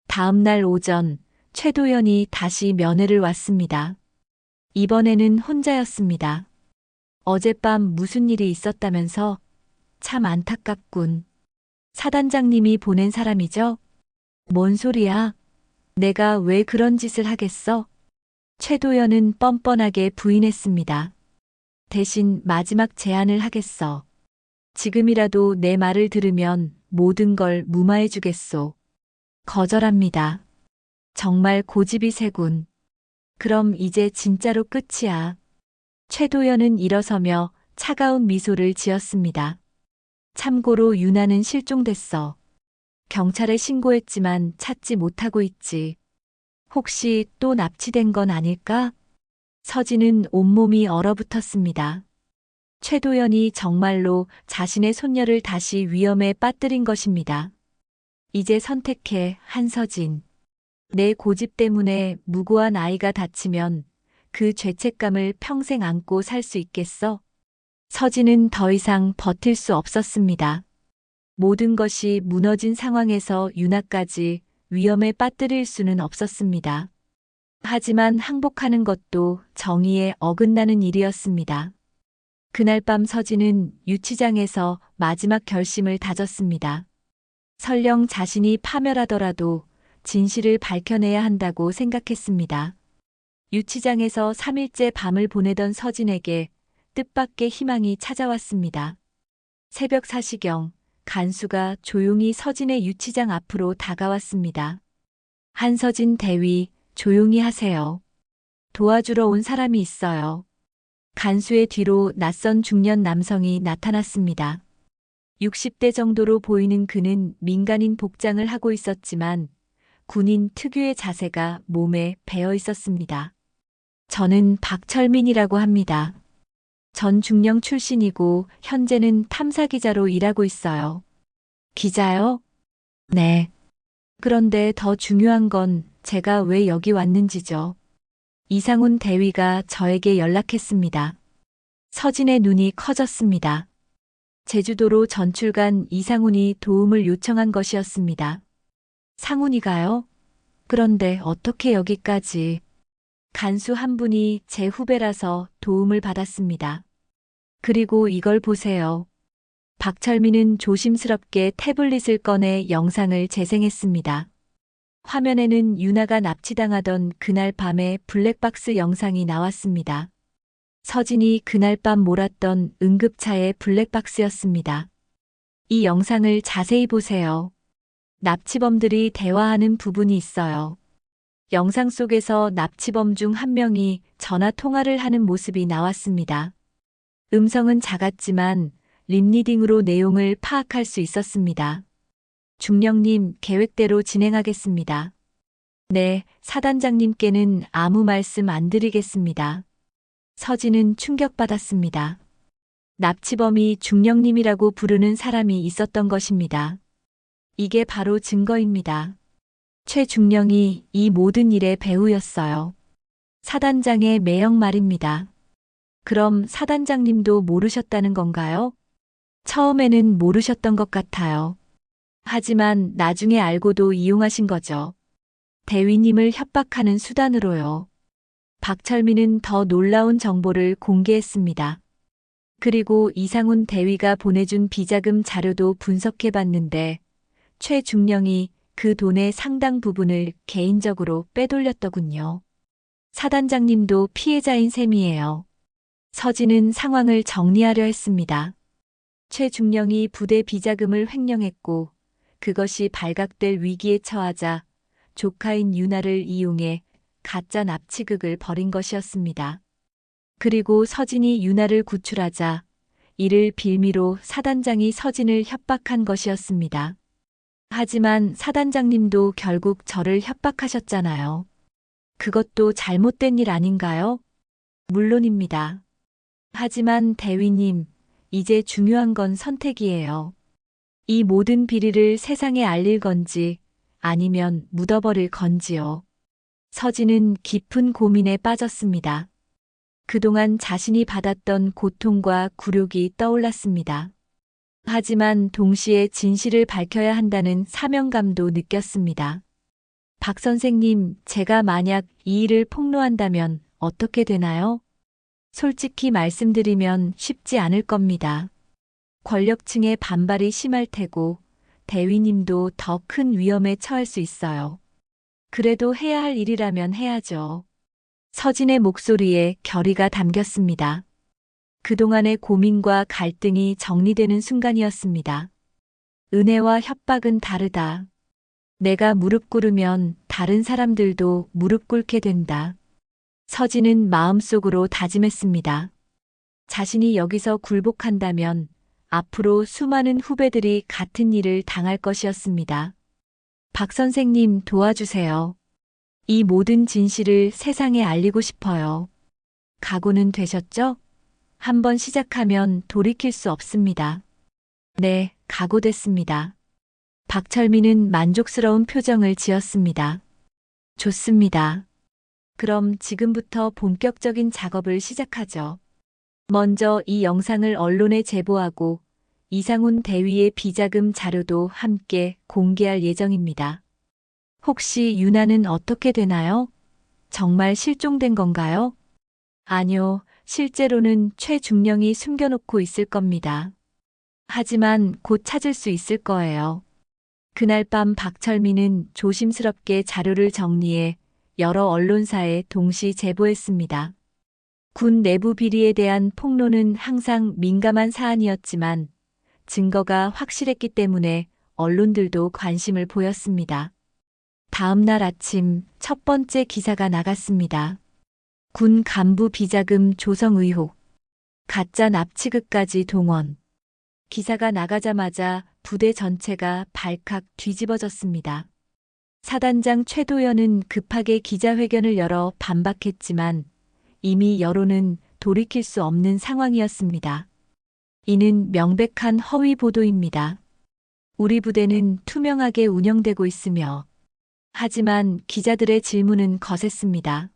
다음 날 오전, 최도연이 다시 면회를 왔습니다. 이번에는 혼자였습니다. 어젯밤 무슨 일이 있었다면서? 참 안타깝군. 사단장님이 보낸 사람이죠? 뭔 소리야? 내가 왜 그런 짓을 하겠어? 최도연은 뻔뻔하게 부인했습니다. 대신 마지막 제안을 하겠어. 지금이라도 내 말을 들으면 모든 걸 무마해주겠소. 거절합니다. 정말 고집이 세군. 그럼 이제 진짜로 끝이야. 최도연은 일어서며 차가운 미소를 지었습니다. 참고로 유나는 실종됐어. 경찰에 신고했지만 찾지 못하고 있지. 혹시 또 납치된 건 아닐까? 서진은 온몸이 얼어붙었습니다. 최도연이 정말로 자신의 손녀를 다시 위험에 빠뜨린 것입니다. 이제 선택해, 한서진. 내 고집 때문에 무고한 아이가 다치면 그 죄책감을 평생 안고 살 수 있겠어? 서진은 더 이상 버틸 수 없었습니다. 모든 것이 무너진 상황에서 유나까지 위험에 빠뜨릴 수는 없었습니다. 하지만 항복하는 것도 정의에 어긋나는 일이었습니다. 그날 밤 서진은 유치장에서 마지막 결심을 다졌습니다. 설령 자신이 파멸하더라도 진실을 밝혀내야 한다고 생각했습니다. 유치장에서 3일째 밤을 보내던 서진에게 뜻밖의 희망이 찾아왔습니다. 새벽 4시경 간수가 조용히 서진의 유치장 앞으로 다가왔습니다. 한서진 대위, 조용히 하세요. 도와주러 온 사람이 있어요. 간수의 뒤로 낯선 중년 남성이 나타났습니다. 60대 정도로 보이는 그는 민간인 복장을 하고 있었지만 군인 특유의 자세가 몸에 배어 있었습니다. 저는 박철민이라고 합니다. 전 중령 출신이고 현재는 탐사기자로 일하고 있어요. 기자요? 네. 그런데 더 중요한 건 제가 왜 여기 왔는지죠. 이상훈 대위가 저에게 연락했습니다. 서진의 눈이 커졌습니다. 제주도로 전출 간 이상훈이 도움을 요청한 것이었습니다. 상훈이가요? 그런데 어떻게 여기까지? 간수 한 분이 제 후배라서 도움을 받았습니다. 그리고 이걸 보세요. 박철민은 조심스럽게 태블릿을 꺼내 영상을 재생했습니다. 화면에는 유나가 납치당하던 그날 밤의 블랙박스 영상이 나왔습니다. 서진이 그날 밤 몰았던 응급차의 블랙박스였습니다. 이 영상을 자세히 보세요. 납치범들이 대화하는 부분이 있어요. 영상 속에서 납치범 중 한 명이 전화 통화를 하는 모습이 나왔습니다. 음성은 작았지만 립리딩으로 내용을 파악할 수 있었습니다. 중령님, 계획대로 진행하겠습니다. 네, 사단장님께는 아무 말씀 안 드리겠습니다. 서진은 충격받았습니다. 납치범이 중령님이라고 부르는 사람이 있었던 것입니다. 이게 바로 증거입니다. 최중령이 이 모든 일의 배우였어요. 사단장의 매형 말입니다. 그럼 사단장님도 모르셨다는 건가요? 처음에는 모르셨던 것 같아요. 하지만 나중에 알고도 이용하신 거죠. 대위님을 협박하는 수단으로요. 박철민은 더 놀라운 정보를 공개했습니다. 그리고 이상훈 대위가 보내준 비자금 자료도 분석해봤는데 최중령이 그 돈의 상당 부분을 개인적으로 빼돌렸더군요. 사단장님도 피해자인 셈이에요. 서진은 상황을 정리하려 했습니다. 최중령이 부대 비자금을 횡령했고 그것이 발각될 위기에 처하자 조카인 유나를 이용해 가짜 납치극을 벌인 것이었습니다. 그리고 서진이 유나를 구출하자 이를 빌미로 사단장이 서진을 협박한 것이었습니다. 하지만 사단장님도 결국 저를 협박하셨잖아요. 그것도 잘못된 일 아닌가요? 물론입니다. 하지만 대위님, 이제 중요한 건 선택이에요. 이 모든 비리를 세상에 알릴 건지 아니면 묻어버릴 건지요. 서진은 깊은 고민에 빠졌습니다. 그동안 자신이 받았던 고통과 굴욕이 떠올랐습니다. 하지만 동시에 진실을 밝혀야 한다는 사명감도 느꼈습니다. 박 선생님, 제가 만약 이 일을 폭로한다면 어떻게 되나요? 솔직히 말씀드리면 쉽지 않을 겁니다. 권력층의 반발이 심할 테고 대위님도 더 큰 위험에 처할 수 있어요. 그래도 해야 할 일이라면 해야죠. 서진의 목소리에 결의가 담겼습니다. 그동안의 고민과 갈등이 정리되는 순간이었습니다. 은혜와 협박은 다르다. 내가 무릎 꿇으면 다른 사람들도 무릎 꿇게 된다. 서진은 마음속으로 다짐했습니다. 자신이 여기서 굴복한다면 앞으로 수많은 후배들이 같은 일을 당할 것이었습니다. 박 선생님, 도와주세요. 이 모든 진실을 세상에 알리고 싶어요. 각오는 되셨죠? 한번 시작하면 돌이킬 수 없습니다. 네, 각오됐습니다. 박철민은 만족스러운 표정을 지었습니다. 좋습니다. 그럼 지금부터 본격적인 작업을 시작하죠. 먼저 이 영상을 언론에 제보하고 이상훈 대위의 비자금 자료도 함께 공개할 예정입니다. 혹시 유나는 어떻게 되나요? 정말 실종된 건가요? 아니요, 실제로는 최중령이 숨겨놓고 있을 겁니다. 하지만 곧 찾을 수 있을 거예요. 그날 밤 박철민은 조심스럽게 자료를 정리해 여러 언론사에 동시 제보했습니다. 군 내부 비리에 대한 폭로는 항상 민감한 사안이었지만 증거가 확실했기 때문에 언론들도 관심을 보였습니다. 다음 날 아침 첫 번째 기사가 나갔습니다. 군 간부 비자금 조성 의혹, 가짜 납치극까지 동원. 기사가 나가자마자 부대 전체가 발칵 뒤집어졌습니다. 사단장 최도연은 급하게 기자회견을 열어 반박했지만 이미 여론은 돌이킬 수 없는 상황이었습니다. 이는 명백한 허위 보도입니다. 우리 부대는 투명하게 운영되고 있으며 하지만 기자들의 질문은 거셌습니다.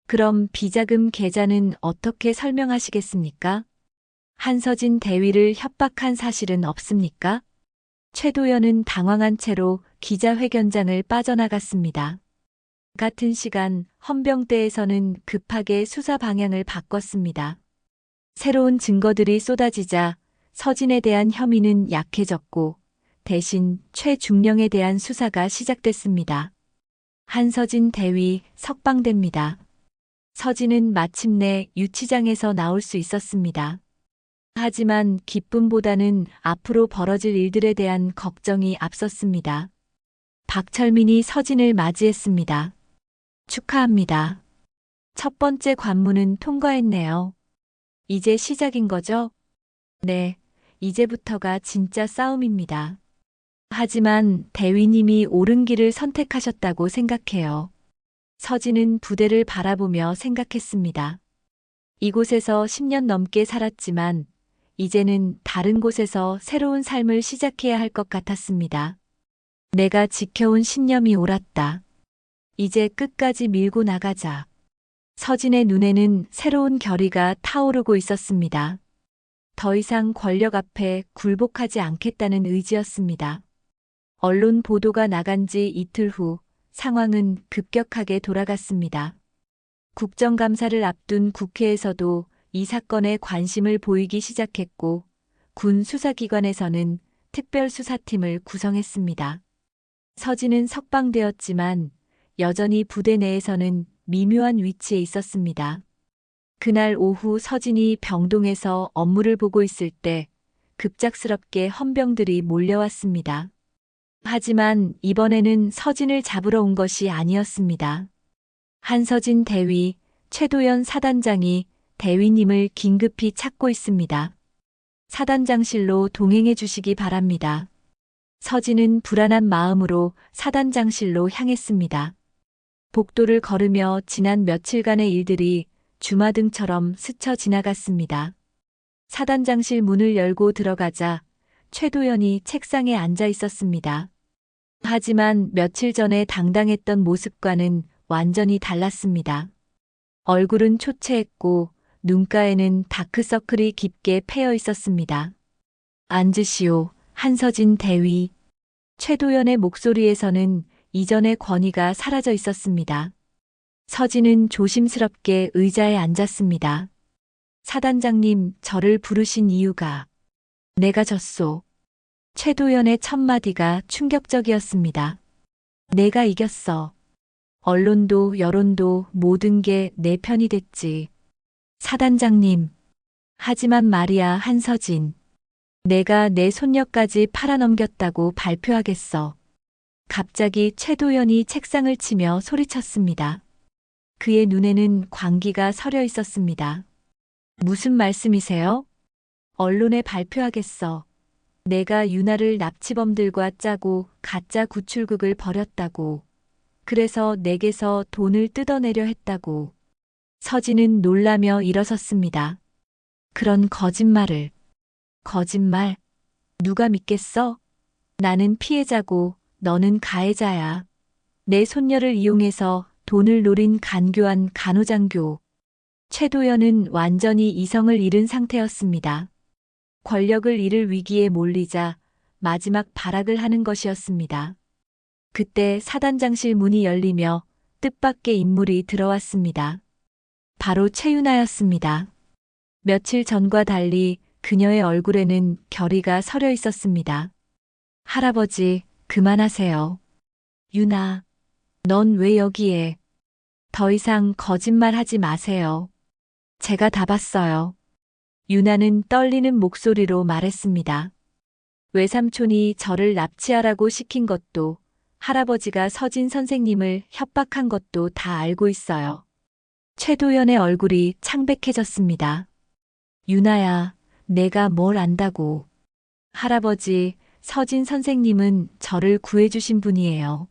그럼 비자금 계좌는 어떻게 설명하시겠습니까? 한서진 대위를 협박한 사실은 없습니까? 최도연은 당황한 채로 기자회견장을 빠져나갔습니다. 같은 시간 헌병대에서는 급하게 수사 방향을 바꿨습니다. 새로운 증거들이 쏟아지자 서진에 대한 혐의는 약해졌고 대신 최중령에 대한 수사가 시작됐습니다. 한서진 대위 석방됩니다. 서진은 마침내 유치장에서 나올 수 있었습니다. 하지만 기쁨보다는 앞으로 벌어질 일들에 대한 걱정이 앞섰습니다. 박철민이 서진을 맞이했습니다. 축하합니다. 첫 번째 관문은 통과했네요. 이제 시작인 거죠? 네, 이제부터가 진짜 싸움입니다. 하지만 대위님이 옳은 길을 선택하셨다고 생각해요. 서진은 부대를 바라보며 생각했습니다. 이곳에서 10년 넘게 살았지만 이제는 다른 곳에서 새로운 삶을 시작해야 할 것 같았습니다. 내가 지켜온 신념이 옳았다. 이제 끝까지 밀고 나가자. 서진의 눈에는 새로운 결의가 타오르고 있었습니다. 더 이상 권력 앞에 굴복하지 않겠다는 의지였습니다. 언론 보도가 나간 지 이틀 후 상황은 급격하게 돌아갔습니다. 국정감사를 앞둔 국회에서도 이 사건에 관심을 보이기 시작했고 군 수사기관에서는 특별수사팀을 구성했습니다. 서진은 석방되었지만 여전히 부대 내에서는 미묘한 위치에 있었습니다. 그날 오후 서진이 병동에서 업무를 보고 있을 때 급작스럽게 헌병들이 몰려왔습니다. 하지만 이번에는 서진을 잡으러 온 것이 아니었습니다. 한서진 대위, 최도연 사단장이 대위님을 긴급히 찾고 있습니다. 사단장실로 동행해 주시기 바랍니다. 서진은 불안한 마음으로 사단장실로 향했습니다. 복도를 걸으며 지난 며칠간의 일들이 주마등처럼 스쳐 지나갔습니다. 사단장실 문을 열고 들어가자 최도연이 책상에 앉아 있었습니다. 하지만 며칠 전에 당당했던 모습과는 완전히 달랐습니다. 얼굴은 초췌했고 눈가에는 다크서클이 깊게 패여 있었습니다. 앉으시오, 한서진 대위. 최도연의 목소리에서는 이전의 권위가 사라져 있었습니다. 서진은 조심스럽게 의자에 앉았습니다. 사단장님, 저를 부르신 이유가 내가 졌소. 최도연의 첫마디가 충격적이었습니다. 내가 이겼어. 언론도 여론도 모든 게 내 편이 됐지. 사단장님. 하지만 말이야, 한서진. 내가 내 손녀까지 팔아넘겼다고 발표하겠어. 갑자기 최도연이 책상을 치며 소리쳤습니다. 그의 눈에는 광기가 서려 있었습니다. 무슨 말씀이세요? 언론에 발표하겠어. 내가 유나를 납치범들과 짜고 가짜 구출극을 벌였다고. 그래서 내게서 돈을 뜯어내려 했다고. 서진은 놀라며 일어섰습니다. 그런 거짓말을. 거짓말? 누가 믿겠어? 나는 피해자고 너는 가해자야. 내 손녀를 이용해서 돈을 노린 간교한 간호장교. 최도연은 완전히 이성을 잃은 상태였습니다. 권력을 잃을 위기에 몰리자 마지막 발악을 하는 것이었습니다. 그때 사단장실 문이 열리며 뜻밖의 인물이 들어왔습니다. 바로 최유나였습니다. 며칠 전과 달리 그녀의 얼굴에는 결의가 서려 있었습니다. 할아버지, 그만하세요. 유나, 넌 왜 여기에? 더 이상 거짓말하지 마세요. 제가 다 봤어요. 유나는 떨리는 목소리로 말했습니다. 외삼촌이 저를 납치하라고 시킨 것도 할아버지가 서진 선생님을 협박한 것도 다 알고 있어요. 최도연의 얼굴이 창백해졌습니다. 유나야, 내가 뭘 안다고. 할아버지, 서진 선생님은 저를 구해주신 분이에요.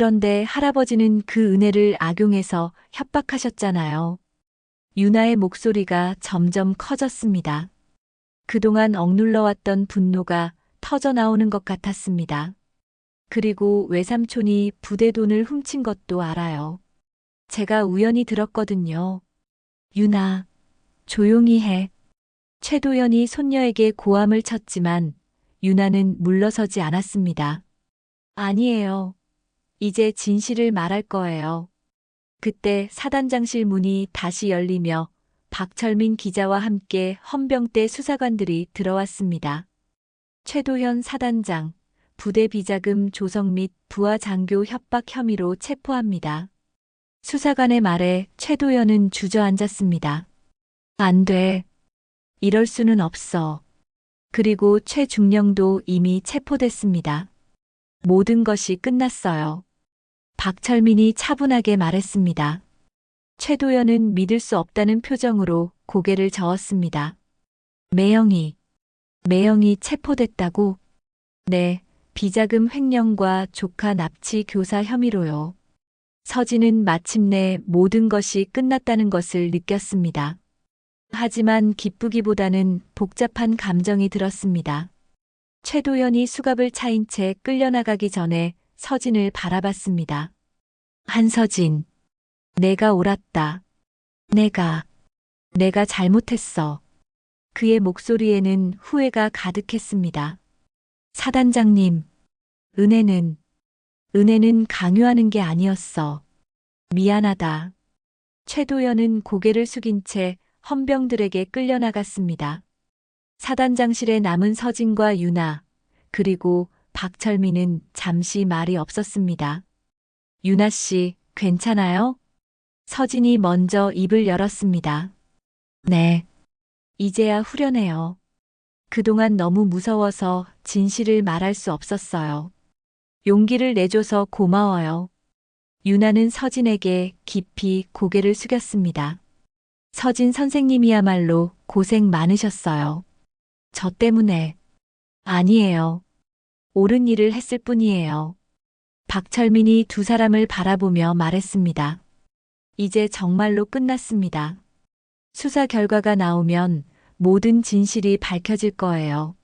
그런데 할아버지는 그 은혜를 악용해서 협박하셨잖아요. 유나의 목소리가 점점 커졌습니다. 그동안 억눌러왔던 분노가 터져 나오는 것 같았습니다. 그리고 외삼촌이 부대 돈을 훔친 것도 알아요. 제가 우연히 들었거든요. 유나, 조용히 해. 최도연이 손녀에게 고함을 쳤지만 유나는 물러서지 않았습니다. 아니에요. 이제 진실을 말할 거예요. 그때 사단장실 문이 다시 열리며 박철민 기자와 함께 헌병대 수사관들이 들어왔습니다. 최도현 사단장, 부대 비자금 조성 및 부하 장교 협박 혐의로 체포합니다. 수사관의 말에 최도현은 주저앉았습니다. 안 돼. 이럴 수는 없어. 그리고 최중령도 이미 체포됐습니다. 모든 것이 끝났어요. 박철민이 차분하게 말했습니다. 최도연은 믿을 수 없다는 표정으로 고개를 저었습니다. 매영이 체포됐다고? 네, 비자금 횡령과 조카 납치 교사 혐의로요. 서진은 마침내 모든 것이 끝났다는 것을 느꼈습니다. 하지만 기쁘기보다는 복잡한 감정이 들었습니다. 최도연이 수갑을 차인 채 끌려나가기 전에 서진을 바라봤습니다. 한서진, 내가 옳았다. 내가 잘못했어. 그의 목소리에는 후회가 가득했습니다. 사단장님, 은혜는 강요하는 게 아니었어. 미안하다. 최도연은 고개를 숙인 채 헌병들에게 끌려나갔습니다. 사단장실에 남은 서진과 유나, 그리고 박철민은 잠시 말이 없었습니다. 유나 씨, 괜찮아요? 서진이 먼저 입을 열었습니다. 네. 이제야 후련해요. 그동안 너무 무서워서 진실을 말할 수 없었어요. 용기를 내줘서 고마워요. 유나는 서진에게 깊이 고개를 숙였습니다. 서진 선생님이야말로 고생 많으셨어요. 저 때문에. 아니에요. 옳은 일을 했을 뿐이에요. 박철민이 두 사람을 바라보며 말했습니다. 이제 정말로 끝났습니다. 수사 결과가 나오면 모든 진실이 밝혀질 거예요.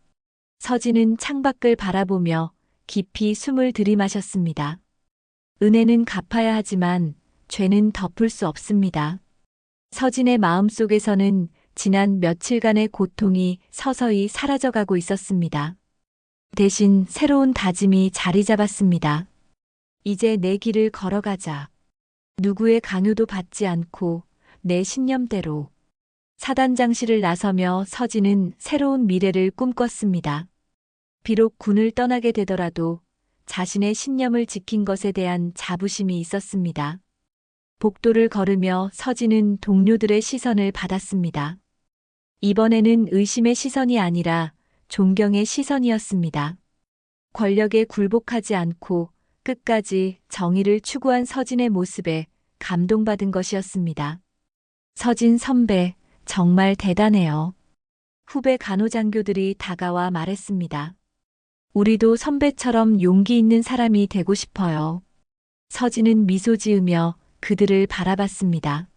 서진은 창밖을 바라보며 깊이 숨을 들이마셨습니다. 은혜는 갚아야 하지만 죄는 덮을 수 없습니다. 서진의 마음속에서는 지난 며칠간의 고통이 서서히 사라져가고 있었습니다. 대신 새로운 다짐이 자리 잡았습니다. 이제 내 길을 걸어가자. 누구의 강요도 받지 않고 내 신념대로. 사단장실을 나서며 서진은 새로운 미래를 꿈꿨습니다. 비록 군을 떠나게 되더라도 자신의 신념을 지킨 것에 대한 자부심이 있었습니다. 복도를 걸으며 서진은 동료들의 시선을 받았습니다. 이번에는 의심의 시선이 아니라 존경의 시선이었습니다. 권력에 굴복하지 않고 끝까지 정의를 추구한 서진의 모습에 감동받은 것이었습니다. 서진 선배, 정말 대단해요. 후배 간호장교들이 다가와 말했습니다. 우리도 선배처럼 용기 있는 사람이 되고 싶어요. 서진은 미소 지으며 그들을 바라봤습니다.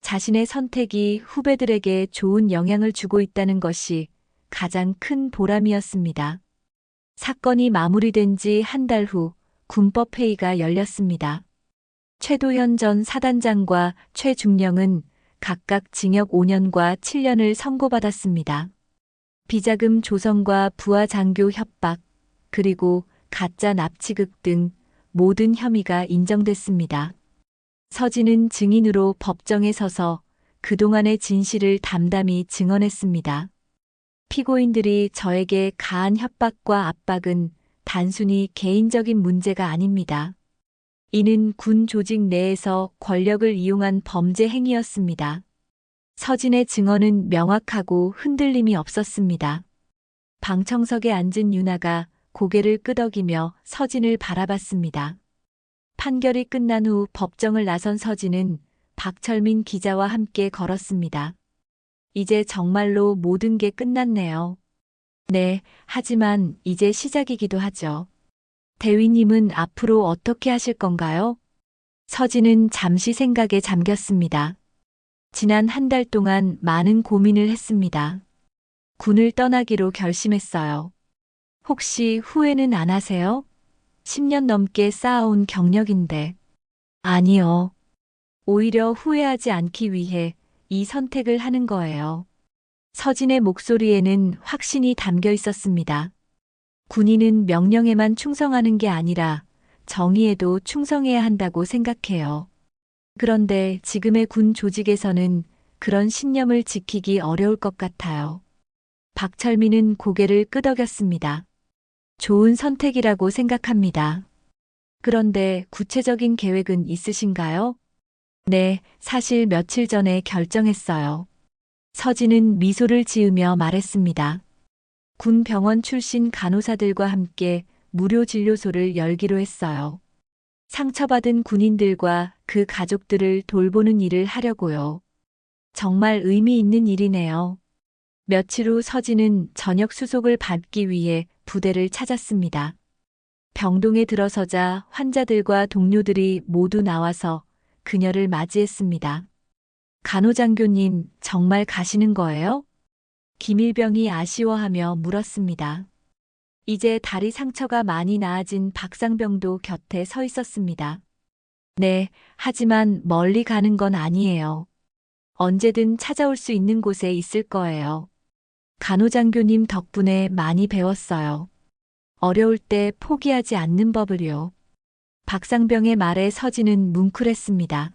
자신의 선택이 후배들에게 좋은 영향을 주고 있다는 것이 가장 큰 보람이었습니다. 사건이 마무리된 지 한 달 후 군법회의가 열렸습니다. 최도현 전 사단장과 최중령은 각각 징역 5년과 7년을 선고받았습니다. 비자금 조성과 부하 장교 협박, 그리고 가짜 납치극 등 모든 혐의가 인정됐습니다. 서진은 증인으로 법정에 서서 그동안의 진실을 담담히 증언했습니다. 피고인들이 저에게 가한 협박과 압박은 단순히 개인적인 문제가 아닙니다. 이는 군 조직 내에서 권력을 이용한 범죄 행위였습니다. 서진의 증언은 명확하고 흔들림이 없었습니다. 방청석에 앉은 유나가 고개를 끄덕이며 서진을 바라봤습니다. 판결이 끝난 후 법정을 나선 서진은 박철민 기자와 함께 걸었습니다. 이제 정말로 모든 게 끝났네요. 네, 하지만 이제 시작이기도 하죠. 대위님은 앞으로 어떻게 하실 건가요? 서진은 잠시 생각에 잠겼습니다. 지난 한 달 동안 많은 고민을 했습니다. 군을 떠나기로 결심했어요. 혹시 후회는 안 하세요? 10년 넘게 쌓아온 경력인데. 아니요. 오히려 후회하지 않기 위해 이 선택을 하는 거예요. 서진의 목소리에는 확신이 담겨 있었습니다. 군인은 명령에만 충성하는 게 아니라 정의에도 충성해야 한다고 생각해요. 그런데 지금의 군 조직에서는 그런 신념을 지키기 어려울 것 같아요. 박철민은 고개를 끄덕였습니다. 좋은 선택이라고 생각합니다. 그런데 구체적인 계획은 있으신가요? 네, 사실 며칠 전에 결정했어요. 서진은 미소를 지으며 말했습니다. 군 병원 출신 간호사들과 함께 무료 진료소를 열기로 했어요. 상처받은 군인들과 그 가족들을 돌보는 일을 하려고요. 정말 의미 있는 일이네요. 며칠 후 서진은 저녁 수속을 받기 위해 부대를 찾았습니다. 병동에 들어서자 환자들과 동료들이 모두 나와서 그녀를 맞이했습니다. 간호장교님, 정말 가시는 거예요? 김일병이 아쉬워하며 물었습니다. 이제 다리 상처가 많이 나아진 박상병도 곁에 서 있었습니다. 네, 하지만 멀리 가는 건 아니에요. 언제든 찾아올 수 있는 곳에 있을 거예요. 간호장교님 덕분에 많이 배웠어요. 어려울 때 포기하지 않는 법을요. 박상병의 말에 서진은 뭉클했습니다.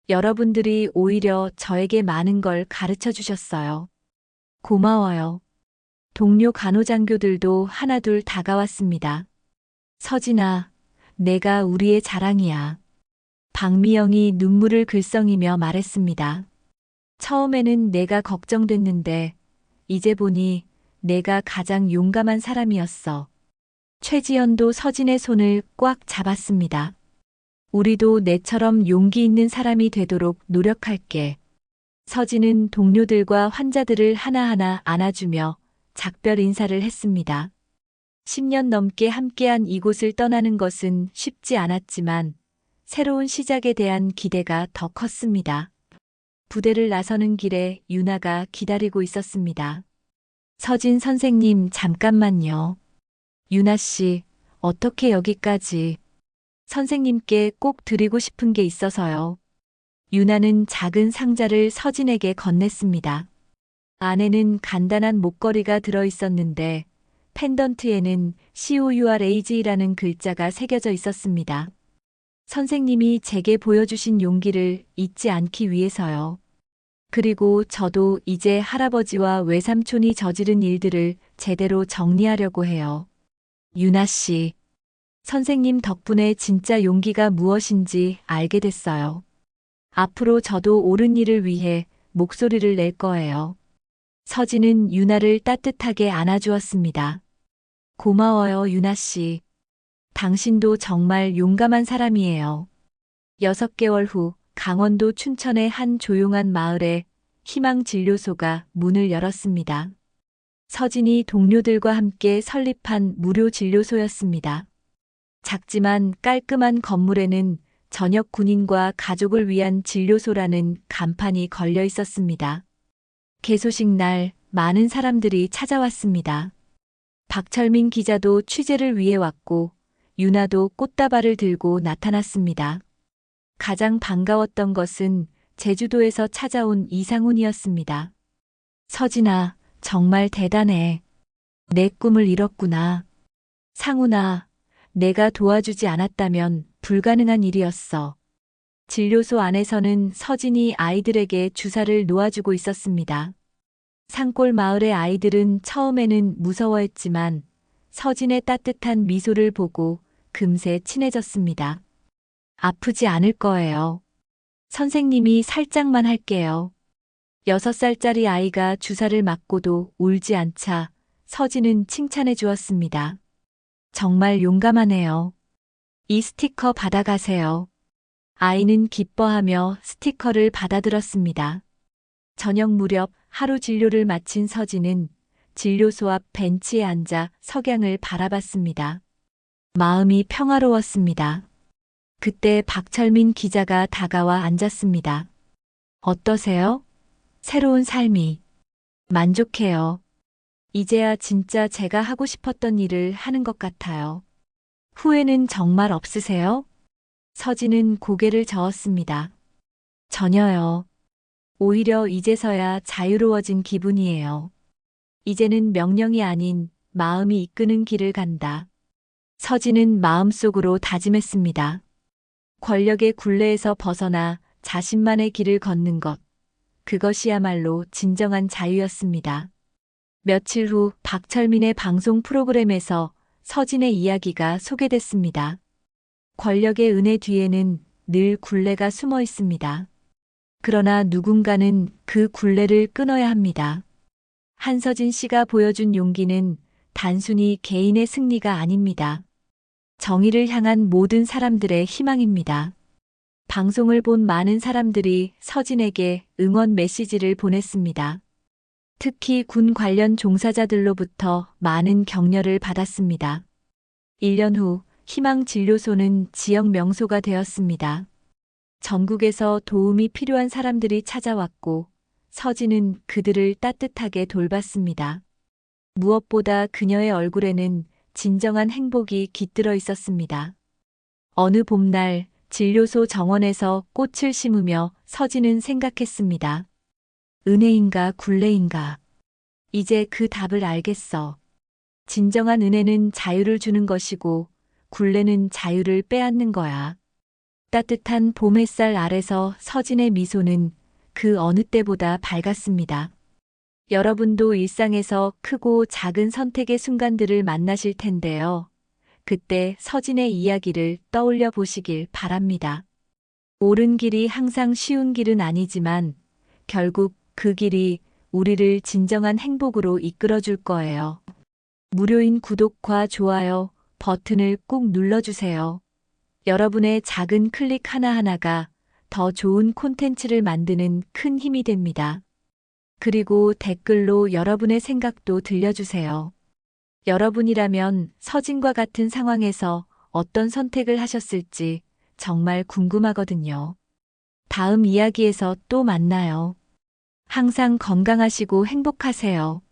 여러분들이 오히려 저에게 많은 걸 가르쳐 주셨어요. 고마워요. 동료 간호장교들도 하나둘 다가왔습니다. 서진아, 내가 우리의 자랑이야. 박미영이 눈물을 글썽이며 말했습니다. 처음에는 내가 걱정됐는데 이제 보니 내가 가장 용감한 사람이었어. 최지연도 서진의 손을 꽉 잡았습니다. 우리도 내처럼 용기 있는 사람이 되도록 노력할게. 서진은 동료들과 환자들을 하나하나 안아주며 작별 인사를 했습니다. 10년 넘게 함께한 이곳을 떠나는 것은 쉽지 않았지만 새로운 시작에 대한 기대가 더 컸습니다. 부대를 나서는 길에 유나가 기다리고 있었습니다. 서진 선생님, 잠깐만요. 유나 씨, 어떻게 여기까지? 선생님께 꼭 드리고 싶은 게 있어서요. 유나는 작은 상자를 서진에게 건넸습니다. 안에는 간단한 목걸이가 들어 있었는데 펜던트에는 COURAG라는 글자가 새겨져 있었습니다. 선생님이 제게 보여주신 용기를 잊지 않기 위해서요. 그리고 저도 이제 할아버지와 외삼촌이 저지른 일들을 제대로 정리하려고 해요. 유나 씨, 선생님 덕분에 진짜 용기가 무엇인지 알게 됐어요. 앞으로 저도 옳은 일을 위해 목소리를 낼 거예요. 서진은 유나를 따뜻하게 안아주었습니다. 고마워요, 유나 씨. 당신도 정말 용감한 사람이에요. 6개월 후 강원도 춘천의 한 조용한 마을에 희망진료소가 문을 열었습니다. 서진이 동료들과 함께 설립한 무료 진료소였습니다. 작지만 깔끔한 건물에는 전역 군인과 가족을 위한 진료소라는 간판이 걸려 있었습니다. 개소식 날 많은 사람들이 찾아왔습니다. 박철민 기자도 취재를 위해 왔고 유나도 꽃다발을 들고 나타났습니다. 가장 반가웠던 것은 제주도에서 찾아온 이상훈이었습니다. 서진아, 정말 대단해. 내 꿈을 이뤘구나. 상훈아, 내가 도와주지 않았다면 불가능한 일이었어. 진료소 안에서는 서진이 아이들에게 주사를 놓아주고 있었습니다. 산골 마을의 아이들은 처음에는 무서워했지만 서진의 따뜻한 미소를 보고 금세 친해졌습니다. 아프지 않을 거예요. 선생님이 살짝만 할게요. 6살짜리 아이가 주사를 맞고도 울지 않자 서진은 칭찬해 주었습니다. 정말 용감하네요. 이 스티커 받아가세요. 아이는 기뻐하며 스티커를 받아들었습니다. 저녁 무렵 하루 진료를 마친 서진은 진료소 앞 벤치에 앉아 석양을 바라봤습니다. 마음이 평화로웠습니다. 그때 박철민 기자가 다가와 앉았습니다. 어떠세요? 새로운 삶이. 만족해요. 이제야 진짜 제가 하고 싶었던 일을 하는 것 같아요. 후회는 정말 없으세요? 서진은 고개를 저었습니다. 전혀요. 오히려 이제서야 자유로워진 기분이에요. 이제는 명령이 아닌 마음이 이끄는 길을 간다. 서진은 마음속으로 다짐했습니다. 권력의 굴레에서 벗어나 자신만의 길을 걷는 것. 그것이야말로 진정한 자유였습니다. 며칠 후 박철민의 방송 프로그램에서 서진의 이야기가 소개됐습니다. 권력의 은혜 뒤에는 늘 굴레가 숨어 있습니다. 그러나 누군가는 그 굴레를 끊어야 합니다. 한서진 씨가 보여준 용기는 단순히 개인의 승리가 아닙니다. 정의를 향한 모든 사람들의 희망입니다. 방송을 본 많은 사람들이 서진에게 응원 메시지를 보냈습니다. 특히 군 관련 종사자들로부터 많은 격려를 받았습니다. 1년 후 희망진료소는 지역 명소가 되었습니다. 전국에서 도움이 필요한 사람들이 찾아왔고 서진은 그들을 따뜻하게 돌봤습니다. 무엇보다 그녀의 얼굴에는 진정한 행복이 깃들어 있었습니다. 어느 봄날 진료소 정원에서 꽃을 심으며 서진은 생각했습니다. 은혜인가 굴레인가? 이제 그 답을 알겠어. 진정한 은혜는 자유를 주는 것이고 굴레는 자유를 빼앗는 거야. 따뜻한 봄 햇살 아래서 서진의 미소는 그 어느 때보다 밝았습니다. 여러분도 일상에서 크고 작은 선택의 순간들을 만나실 텐데요. 그때 서진의 이야기를 떠올려 보시길 바랍니다. 옳은 길이 항상 쉬운 길은 아니지만 결국 그 길이 우리를 진정한 행복으로 이끌어 줄 거예요. 무료인 구독과 좋아요 버튼을 꼭 눌러주세요. 여러분의 작은 클릭 하나하나가 더 좋은 콘텐츠를 만드는 큰 힘이 됩니다. 그리고 댓글로 여러분의 생각도 들려주세요. 여러분이라면 서진과 같은 상황에서 어떤 선택을 하셨을지 정말 궁금하거든요. 다음 이야기에서 또 만나요. 항상 건강하시고 행복하세요.